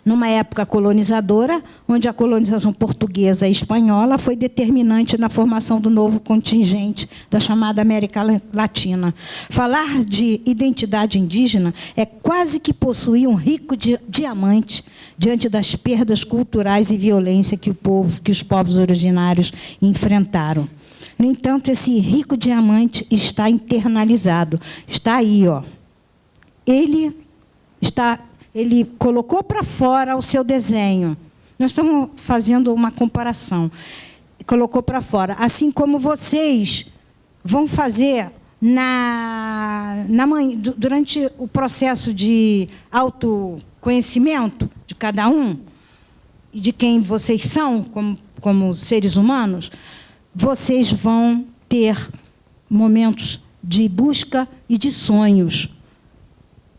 Speaker 1: Numa época colonizadora, onde a colonização portuguesa e espanhola foi determinante na formação do novo contingente da chamada América Latina. Falar de identidade indígena é quase que possuir um rico diamante diante das perdas culturais e violência que os povos originários enfrentaram. No entanto, esse rico diamante está internalizado. Está aí, ó. Ele colocou para fora o seu desenho. Nós estamos fazendo uma comparação. Colocou para fora. Assim como vocês vão fazer durante o processo de autoconhecimento de cada um, e de quem vocês são como seres humanos, vocês vão ter momentos de busca e de sonhos.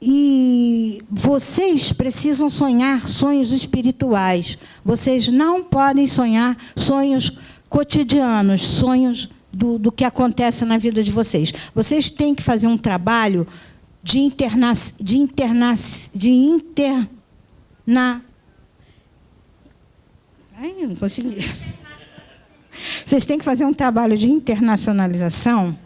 Speaker 1: E vocês precisam sonhar sonhos espirituais. Vocês não podem sonhar sonhos cotidianos, sonhos do que acontece na vida de vocês. Vocês têm que fazer um trabalho não consegui. Vocês têm que fazer um trabalho de internacionalização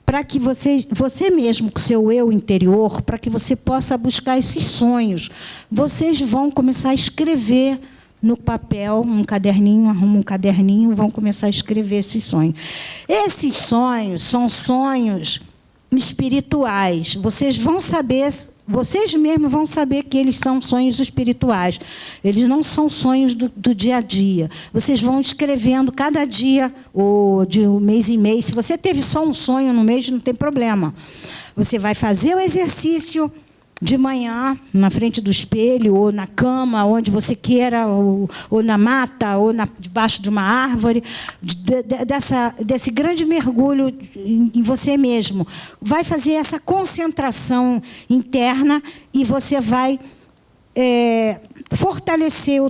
Speaker 1: para que você mesmo, com o seu eu interior, para que você possa buscar esses sonhos. Vocês vão começar a escrever no papel, um caderninho, arruma um caderninho, vão começar a escrever esses sonhos. Esses sonhos são sonhos espirituais. Vocês vão saber, vocês mesmos vão saber que eles são sonhos espirituais. Eles não são sonhos do dia a dia. Vocês vão escrevendo cada dia, ou de um mês em mês. Se você teve só um sonho no mês, não tem problema. Você vai fazer o exercício de manhã, na frente do espelho, ou na cama, onde você queira, ou na mata, ou debaixo de uma árvore, desse grande mergulho em você mesmo. Vai fazer essa concentração interna e você vai fortalecer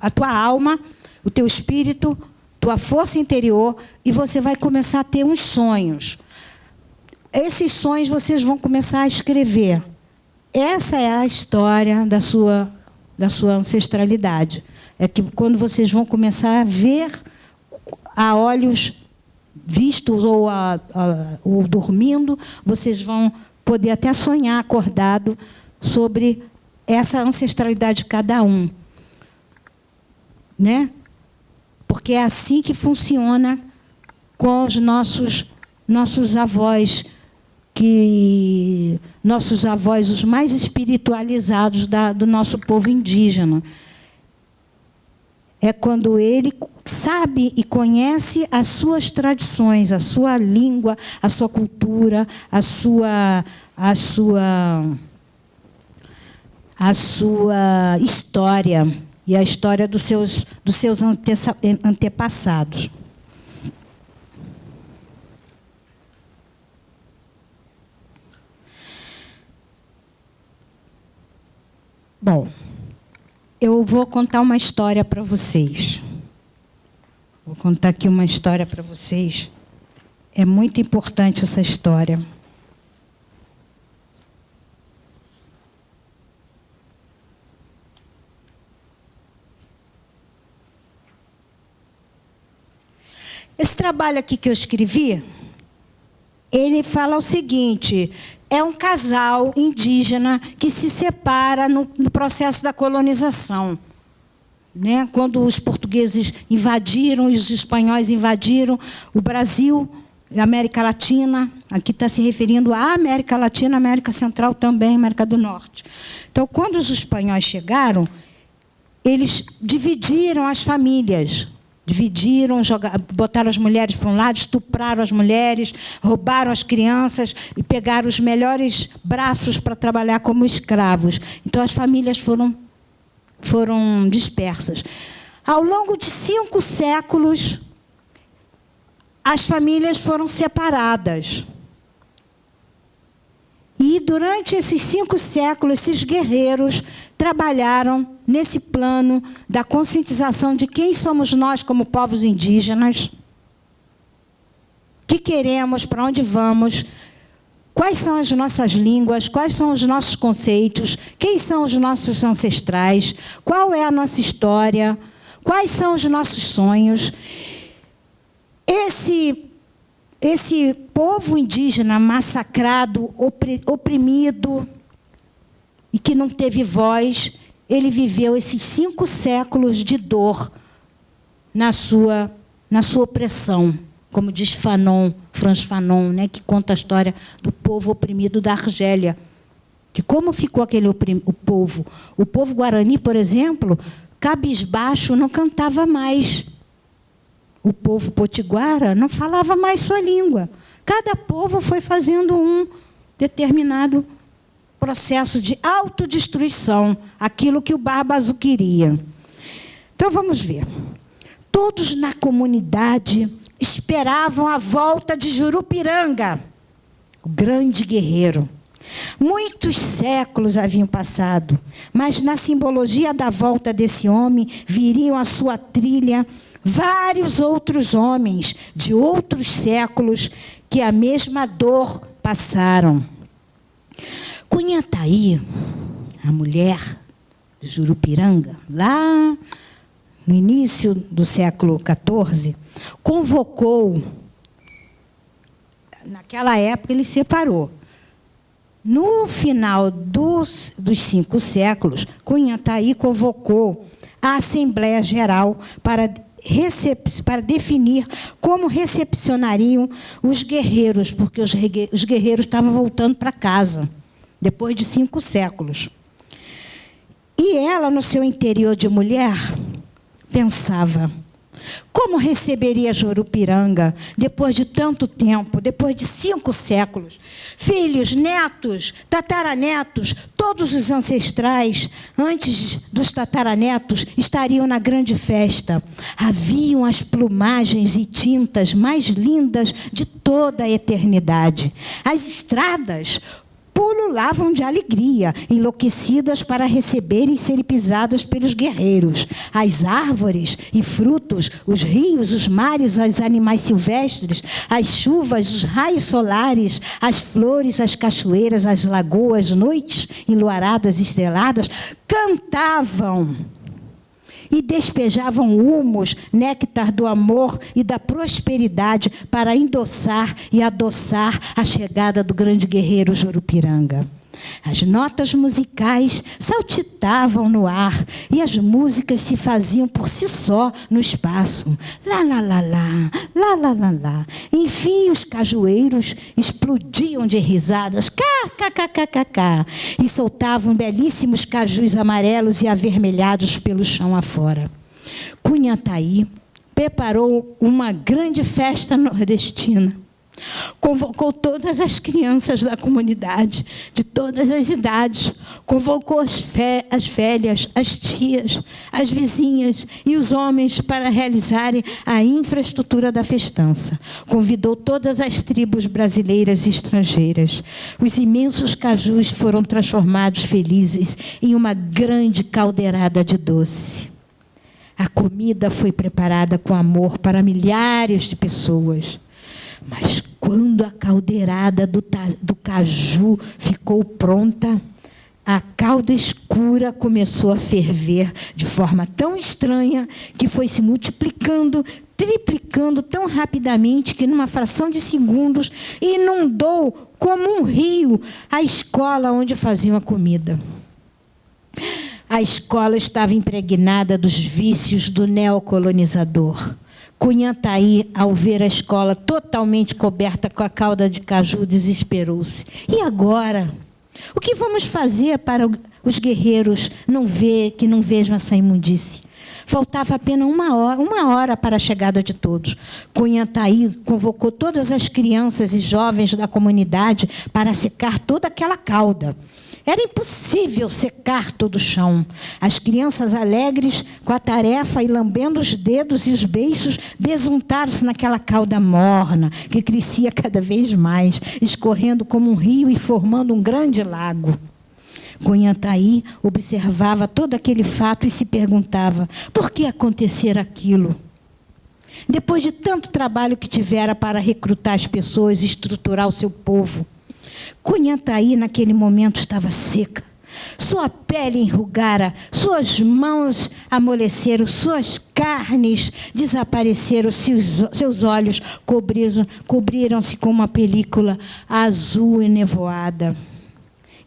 Speaker 1: a tua alma, o teu espírito, tua força interior, e você vai começar a ter uns sonhos. Esses sonhos vocês vão começar a escrever. Essa é a história da sua ancestralidade. É que quando vocês vão começar a ver a olhos vistos ou dormindo, vocês vão poder até sonhar acordado sobre essa ancestralidade de cada um. Né? Porque é assim que funciona com os nossos avós, os mais espiritualizados do nosso povo indígena. É quando ele sabe e conhece as suas tradições, a sua língua, a sua cultura, a sua história. e a história dos seus antepassados. Bom, eu vou contar uma história para vocês. Vou contar aqui uma história para vocês. É muito importante essa história. Esse trabalho aqui que eu escrevi, ele fala o seguinte: é um casal indígena que se separa no processo da colonização. Né? Quando os portugueses invadiram, os espanhóis invadiram o Brasil, a América Latina, aqui está se referindo à América Latina, América Central também, América do Norte. Então, quando os espanhóis chegaram, eles dividiram as famílias. Dividiram, botaram as mulheres para um lado, estupraram as mulheres, roubaram as crianças e pegaram os melhores braços para trabalhar como escravos. Então, as famílias foram dispersas. Ao longo de 5 séculos, as famílias foram separadas. E, durante esses 5 séculos, esses guerreiros trabalharam nesse plano da conscientização de quem somos nós como povos indígenas, o que queremos, para onde vamos, quais são as nossas línguas, quais são os nossos conceitos, quem são os nossos ancestrais, qual é a nossa história, quais são os nossos sonhos. Esse povo indígena massacrado, oprimido e que não teve voz, ele viveu esses 5 séculos de dor na sua opressão, como diz Frantz Fanon, né, que conta a história do povo oprimido da Argélia. Que como ficou o povo? O povo Guarani, por exemplo, cabisbaixo, não cantava mais. O povo potiguara não falava mais sua língua. Cada povo foi fazendo um determinado processo de autodestruição, aquilo que o Barba Azul queria. Então, vamos ver. Todos na comunidade esperavam a volta de Jurupiranga, o grande guerreiro. Muitos séculos haviam passado, mas na simbologia da volta desse homem, viriam à sua trilha vários outros homens de outros séculos que a mesma dor passaram. Cunhataí, a mulher de Jurupiranga, lá no início do século XIV, convocou, naquela época ele separou. No final dos 5 séculos, Cunhataí convocou a Assembleia Geral para definir como recepcionariam os guerreiros, porque os guerreiros estavam voltando para casa, depois de 5 séculos. E ela, no seu interior de mulher, pensava: como receberia Jurupiranga depois de tanto tempo, depois de 5 séculos? Filhos, netos, tataranetos, todos os ancestrais, antes dos tataranetos, estariam na grande festa. Haviam as plumagens e tintas mais lindas de toda a eternidade. As estradas pululavam de alegria, enlouquecidas para receberem e serem pisadas pelos guerreiros. As árvores e frutos, os rios, os mares, os animais silvestres, as chuvas, os raios solares, as flores, as cachoeiras, as lagoas, noites enluaradas e estreladas, cantavam e despejavam humos, néctar do amor e da prosperidade para endossar e adoçar a chegada do grande guerreiro Jurupiranga. As notas musicais saltitavam no ar e as músicas se faziam por si só no espaço. Lá, lá, lá, lá, lá, lá, lá, lá. Enfim, os cajueiros explodiam de risadas, cá, cá, cá, cá, cá, cá, e soltavam belíssimos cajus amarelos e avermelhados pelo chão afora. Cunhataí preparou uma grande festa nordestina. Convocou todas as crianças da comunidade, de todas as idades. Convocou as velhas, as tias, as vizinhas e os homens para realizarem a infraestrutura da festança. Convidou todas as tribos brasileiras e estrangeiras. Os imensos cajus foram transformados felizes em uma grande caldeirada de doce. A comida foi preparada com amor para milhares de pessoas. Mas quando a caldeirada do caju ficou pronta, a calda escura começou a ferver de forma tão estranha que foi se multiplicando, triplicando tão rapidamente que, numa fração de segundos, inundou como um rio a escola onde faziam a comida. A escola estava impregnada dos vícios do neocolonizador. Cunhantaí, ao ver a escola totalmente coberta com a calda de caju, desesperou-se. E agora? O que vamos fazer para os guerreiros que não vejam essa imundície? Faltava apenas uma hora para a chegada de todos. Cunhantaí convocou todas as crianças e jovens da comunidade para secar toda aquela calda. Era impossível secar todo o chão. As crianças alegres com a tarefa e lambendo os dedos e os beiços, besuntaram-se naquela calda morna, que crescia cada vez mais, escorrendo como um rio e formando um grande lago. Cunhantaí observava todo aquele fato e se perguntava: por que acontecer aquilo? Depois de tanto trabalho que tivera para recrutar as pessoas e estruturar o seu povo, Cunhantaí, naquele momento, estava seca. Sua pele enrugara, suas mãos amoleceram, suas carnes desapareceram, seus olhos cobriram-se com uma película azul e nevoada.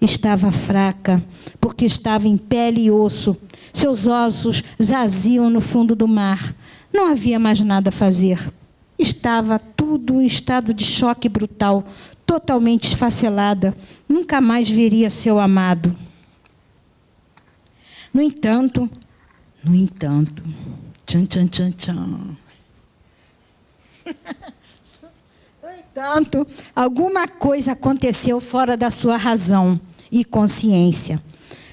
Speaker 1: Estava fraca, porque estava em pele e osso. Seus ossos jaziam no fundo do mar. Não havia mais nada a fazer. Estava tudo em estado de choque brutal, totalmente esfacelada. Nunca mais veria seu amado. No entanto, tchan, tchan, tchan, tchan. No entanto, alguma coisa aconteceu fora da sua razão e consciência.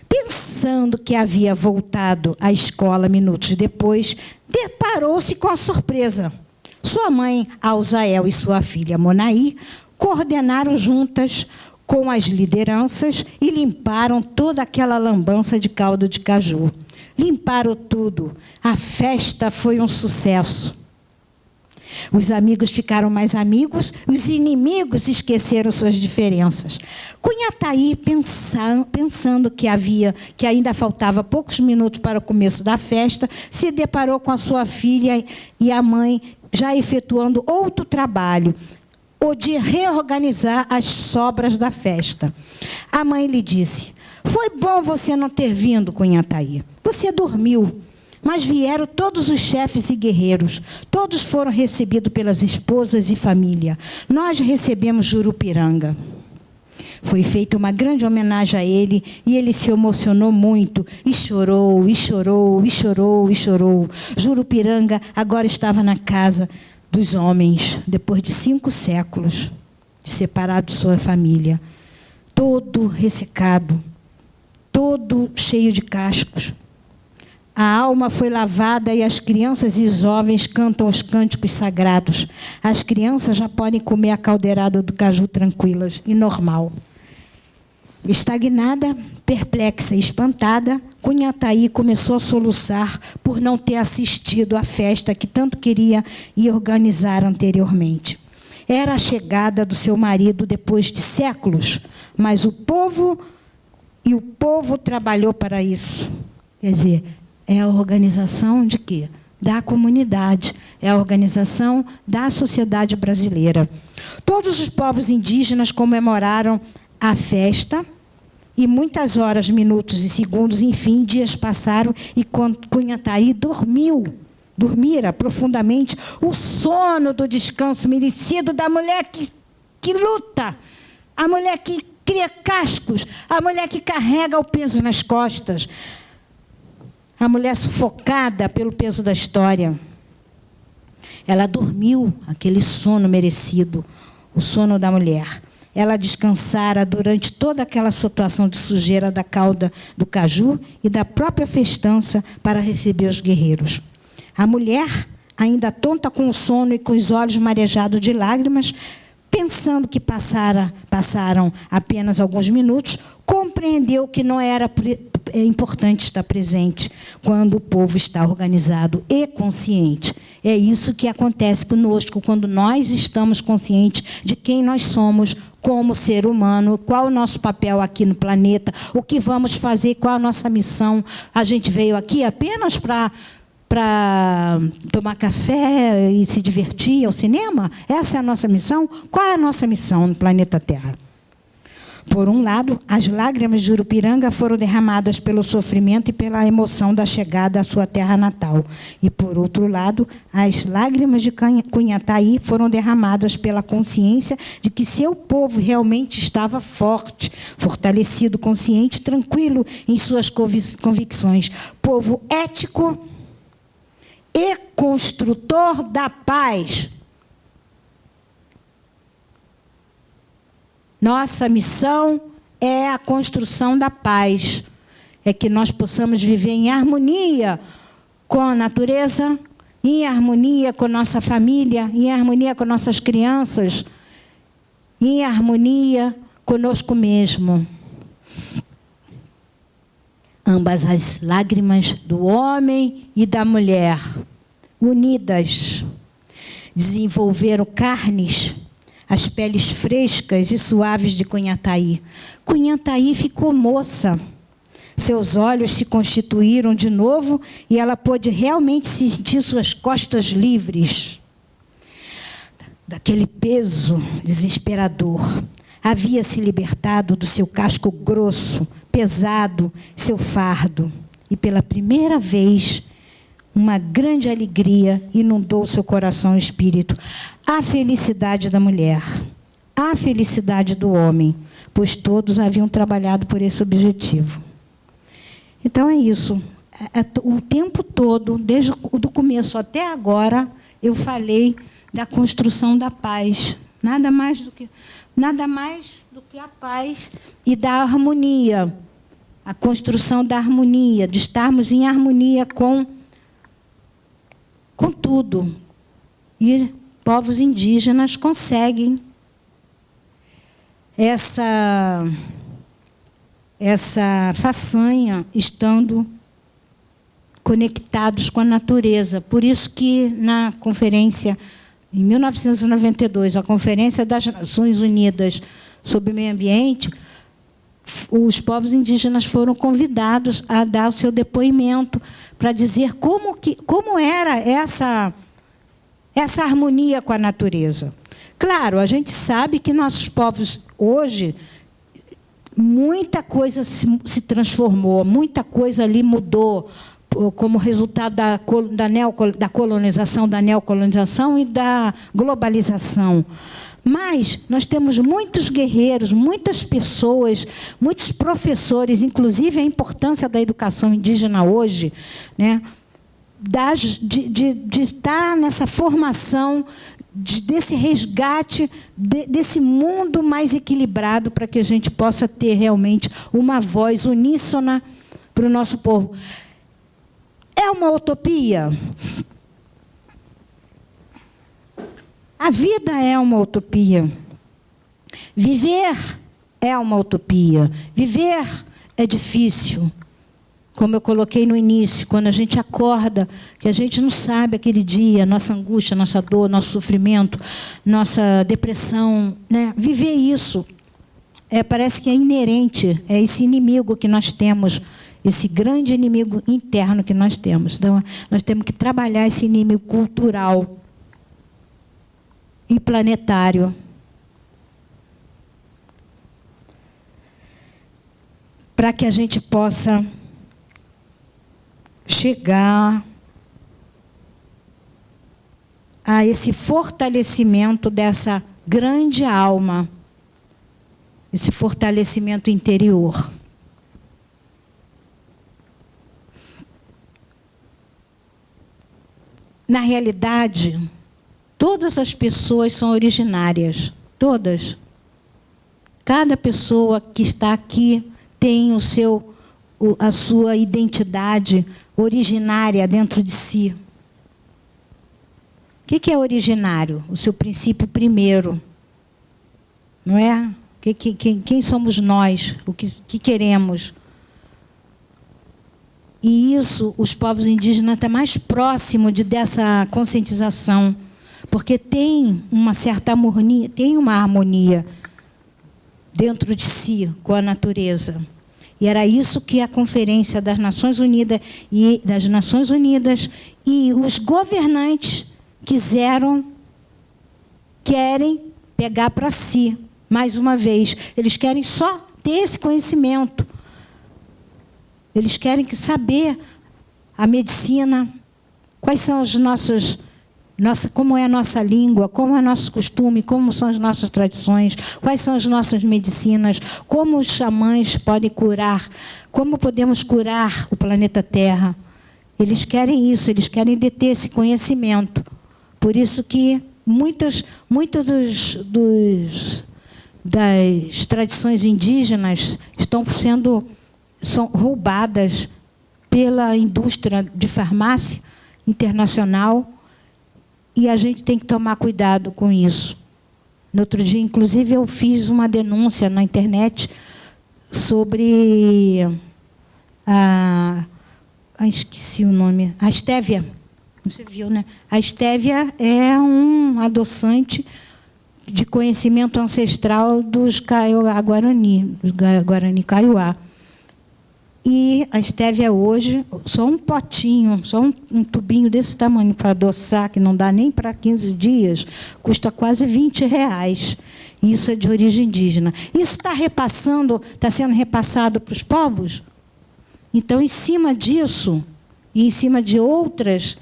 Speaker 1: Pensando que havia voltado à escola minutos depois, deparou-se com a surpresa. Sua mãe, Alzael, e sua filha, Monaí, coordenaram juntas com as lideranças e limparam toda aquela lambança de caldo de caju. Limparam tudo. A festa foi um sucesso. Os amigos ficaram mais amigos, os inimigos esqueceram suas diferenças. Cunhantaí, pensando que ainda faltava poucos minutos para o começo da festa, se deparou com a sua filha e a mãe já efetuando outro trabalho, o de reorganizar as sobras da festa. A mãe lhe disse: foi bom você não ter vindo, Cunhantaí. Você dormiu. Mas vieram todos os chefes e guerreiros. Todos foram recebidos pelas esposas e família. Nós recebemos Jurupiranga. Foi feita uma grande homenagem a ele e ele se emocionou muito e chorou, e chorou, e chorou, e chorou. Jurupiranga agora estava na casa dos homens, depois de 5 séculos de separado de sua família. Todo ressecado, todo cheio de cascos. A alma foi lavada e as crianças e os jovens cantam os cânticos sagrados. As crianças já podem comer a caldeirada do caju tranquilas e normal. Estagnada, perplexa e espantada, Cunhantaí começou a soluçar por não ter assistido à festa que tanto queria e organizar anteriormente. Era a chegada do seu marido depois de séculos, mas o povo trabalhou para isso. Quer dizer, é a organização de quê? Da comunidade. É a organização da sociedade brasileira. Todos os povos indígenas comemoraram a festa e muitas horas, minutos e segundos, enfim, dias passaram e Cunhantaí dormira profundamente o sono do descanso merecido da mulher que luta, a mulher que cria cascos, a mulher que carrega o peso nas costas, a mulher sufocada pelo peso da história. Ela dormiu aquele sono merecido. o sono da mulher. Ela descansara durante toda aquela situação de sujeira da cauda do caju e da própria festança para receber os guerreiros. A mulher, ainda tonta com o sono e com os olhos marejados de lágrimas, pensando que passaram apenas alguns minutos, compreendeu que não era importante estar presente quando o povo está organizado e consciente. É isso que acontece conosco quando nós estamos conscientes de quem nós somos como ser humano, qual o nosso papel aqui no planeta, o que vamos fazer, qual a nossa missão. A gente veio aqui apenas para tomar café e se divertir ao cinema? Essa é a nossa missão? Qual é a nossa missão no planeta Terra? Por um lado, as lágrimas de Urupiranga foram derramadas pelo sofrimento e pela emoção da chegada à sua terra natal. E, por outro lado, as lágrimas de Cunhataí foram derramadas pela consciência de que seu povo realmente estava forte, fortalecido, consciente, tranquilo em suas convicções. Povo ético e construtor da paz. Nossa missão é a construção da paz. É que nós possamos viver em harmonia com a natureza, em harmonia com nossa família, em harmonia com nossas crianças, em harmonia conosco mesmo. Ambas as lágrimas do homem e da mulher, unidas, desenvolveram carnes, as peles frescas e suaves de Cunhataí. Cunhataí ficou moça. Seus olhos se constituíram de novo e ela pôde realmente sentir suas costas livres daquele peso desesperador. Havia se libertado do seu casco grosso, pesado, seu fardo. E pela primeira vez, uma grande alegria inundou seu coração e espírito. A felicidade da mulher, a felicidade do homem, pois todos haviam trabalhado por esse objetivo. Então é isso. O tempo todo, desde o começo até agora, eu falei da construção da paz. Nada mais do que a paz e da harmonia. A construção da harmonia, de estarmos em harmonia com tudo. E povos indígenas conseguem essa façanha estando conectados com a natureza. Por isso que na conferência, em 1992, a Conferência das Nações Unidas sobre o Meio Ambiente, os povos indígenas foram convidados a dar o seu depoimento para dizer como era essa harmonia com a natureza. Claro, a gente sabe que nossos povos hoje, muita coisa se transformou, muita coisa ali mudou, como resultado da neocolonização e da globalização. Mas nós temos muitos guerreiros, muitas pessoas, muitos professores, inclusive a importância da educação indígena hoje, né, de estar nessa formação, desse resgate, desse mundo mais equilibrado, para que a gente possa ter realmente uma voz uníssona para o nosso povo. É uma utopia? A vida é uma utopia. Viver é uma utopia. Viver é difícil. Como eu coloquei no início, quando a gente acorda, que a gente não sabe aquele dia, nossa angústia, nossa dor, nosso sofrimento, nossa depressão, né? Viver isso parece que é inerente, é esse inimigo que nós temos, esse grande inimigo interno que nós temos. Então, nós temos que trabalhar esse inimigo cultural e planetário. Para que a gente possa chegar a esse fortalecimento dessa grande alma, esse fortalecimento interior. Na realidade, todas as pessoas são originárias. Todas. Cada pessoa que está aqui tem a sua identidade originária dentro de si. O que é originário? O seu princípio primeiro. Não é? Quem somos nós? O que queremos? E isso, os povos indígenas estão mais próximos dessa conscientização, porque tem uma certa harmonia, tem uma harmonia dentro de si com a natureza. E era isso que a Conferência das Nações Unidas e os governantes querem pegar para si, mais uma vez. Eles querem só ter esse conhecimento. Eles querem saber a medicina, quais são como é a nossa língua, como é o nosso costume, como são as nossas tradições, quais são as nossas medicinas, como os xamãs podem curar, como podemos curar o planeta Terra. Eles querem isso, eles querem deter esse conhecimento. Por isso que muitas das tradições indígenas são roubadas pela indústria de farmácia internacional, e a gente tem que tomar cuidado com isso. No outro dia, inclusive, eu fiz uma denúncia na internet sobre esqueci o nome, a estévia. Você viu, né? A estévia é um adoçante de conhecimento ancestral dos Guarani Kaiowá. E a estévia hoje, só um potinho, só um tubinho desse tamanho para adoçar, que não dá nem para 15 dias, custa quase R$20. Isso é de origem indígena. Isso está sendo repassado para os povos? Então, em cima disso, e em cima de outros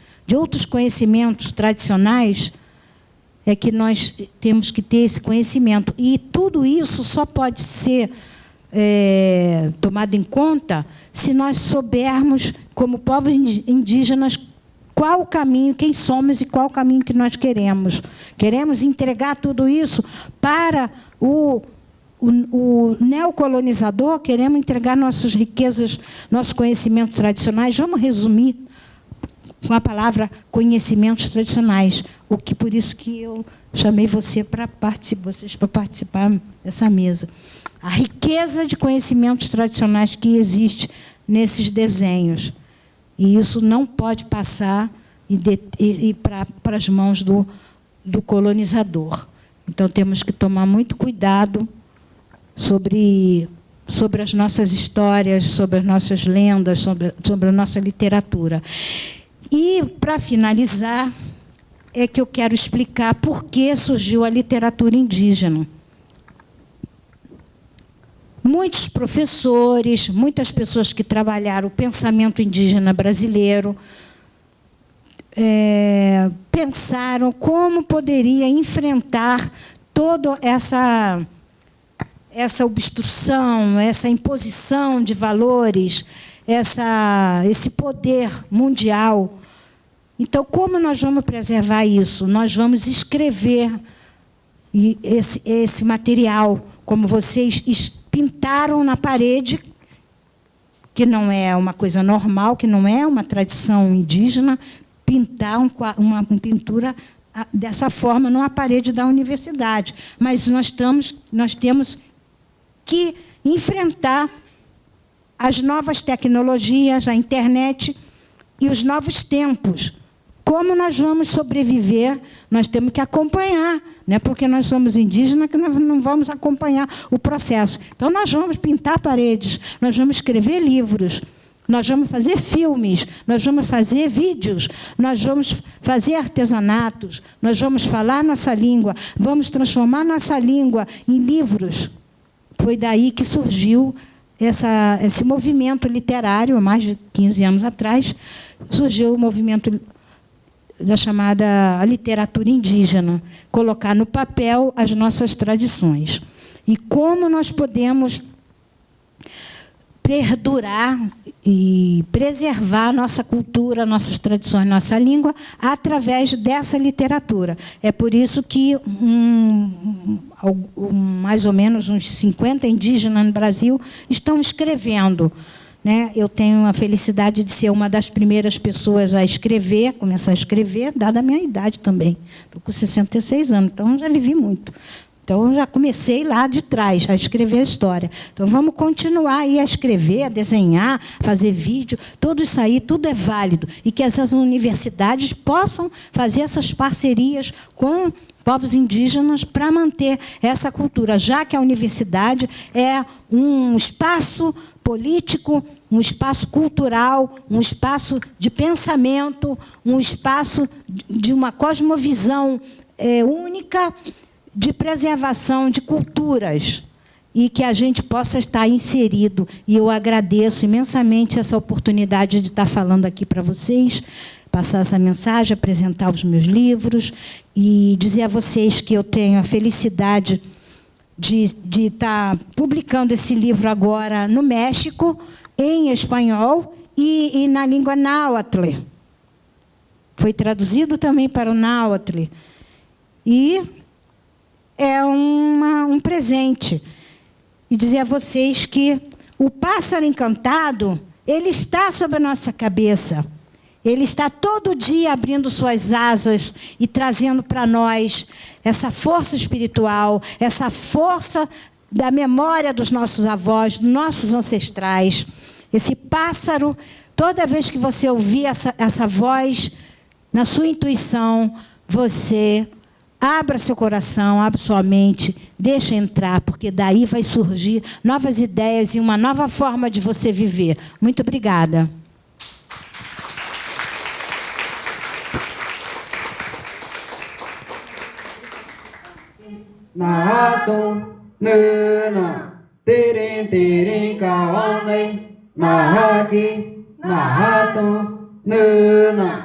Speaker 1: conhecimentos tradicionais, é que nós temos que ter esse conhecimento. E tudo isso só pode ser tomado em conta se nós soubermos, como povos indígenas, qual o caminho, quem somos e qual o caminho que nós queremos. Queremos entregar tudo isso para o neocolonizador, queremos entregar nossas riquezas, nossos conhecimentos tradicionais. Vamos resumir com a palavra conhecimentos tradicionais. Por isso que eu chamei vocês para participar dessa mesa. A riqueza de conhecimentos tradicionais que existe nesses desenhos. E isso não pode passar para as mãos do colonizador. Então, temos que tomar muito cuidado sobre as nossas histórias, sobre as nossas lendas, sobre a nossa literatura. E, para finalizar, é que eu quero explicar por que surgiu a literatura indígena. Muitos professores, muitas pessoas que trabalharam o pensamento indígena brasileiro pensaram como poderia enfrentar toda essa obstrução, essa imposição de valores, esse poder mundial. Então, como nós vamos preservar isso? Nós vamos escrever esse material, como vocês pintaram na parede, que não é uma coisa normal, que não é uma tradição indígena, pintar uma pintura dessa forma numa parede da universidade. Mas nós temos que enfrentar as novas tecnologias, a internet e os novos tempos. Como nós vamos sobreviver? Nós temos que acompanhar, não é porque nós somos indígenas que nós não vamos acompanhar o processo. Então, nós vamos pintar paredes, nós vamos escrever livros, nós vamos fazer filmes, nós vamos fazer vídeos, nós vamos fazer artesanatos, nós vamos falar nossa língua, vamos transformar nossa língua em livros. Foi daí que surgiu esse movimento literário, há mais de 15 anos atrás, surgiu o movimento da chamada literatura indígena, colocar no papel as nossas tradições. E como nós podemos perdurar e preservar nossa cultura, nossas tradições, nossa língua, através dessa literatura. É por isso que mais ou menos uns 50 indígenas no Brasil estão escrevendo, né? Eu tenho a felicidade de ser uma das primeiras pessoas a escrever, começar a escrever, dada a minha idade também. Estou com 66 anos, então já vivi muito. Então, já comecei lá de trás a escrever a história. Então, vamos continuar aí a escrever, a desenhar, fazer vídeo. Tudo isso aí, tudo é válido. E que essas universidades possam fazer essas parcerias com povos indígenas para manter essa cultura, já que a universidade é um espaço político, um espaço cultural, um espaço de pensamento, um espaço de uma cosmovisão única, de preservação de culturas, e que a gente possa estar inserido. E eu agradeço imensamente essa oportunidade de estar falando aqui para vocês, passar essa mensagem, apresentar os meus livros e dizer a vocês que eu tenho a felicidade de estar publicando esse livro agora no México, em espanhol e na língua náhuatl. Foi traduzido também para o náhuatl. E é um presente. E dizer a vocês que o pássaro encantado, ele está sobre a nossa cabeça. Ele está todo dia abrindo suas asas e trazendo para nós essa força espiritual, essa força da memória dos nossos avós, dos nossos ancestrais. Esse pássaro, toda vez que você ouvir essa voz, na sua intuição, você abra seu coração, abra sua mente, deixa entrar, porque daí vai surgir novas ideias e uma nova forma de você viver. Muito obrigada.
Speaker 2: Nahato nuna tirin kawanai nahaki nahato nuna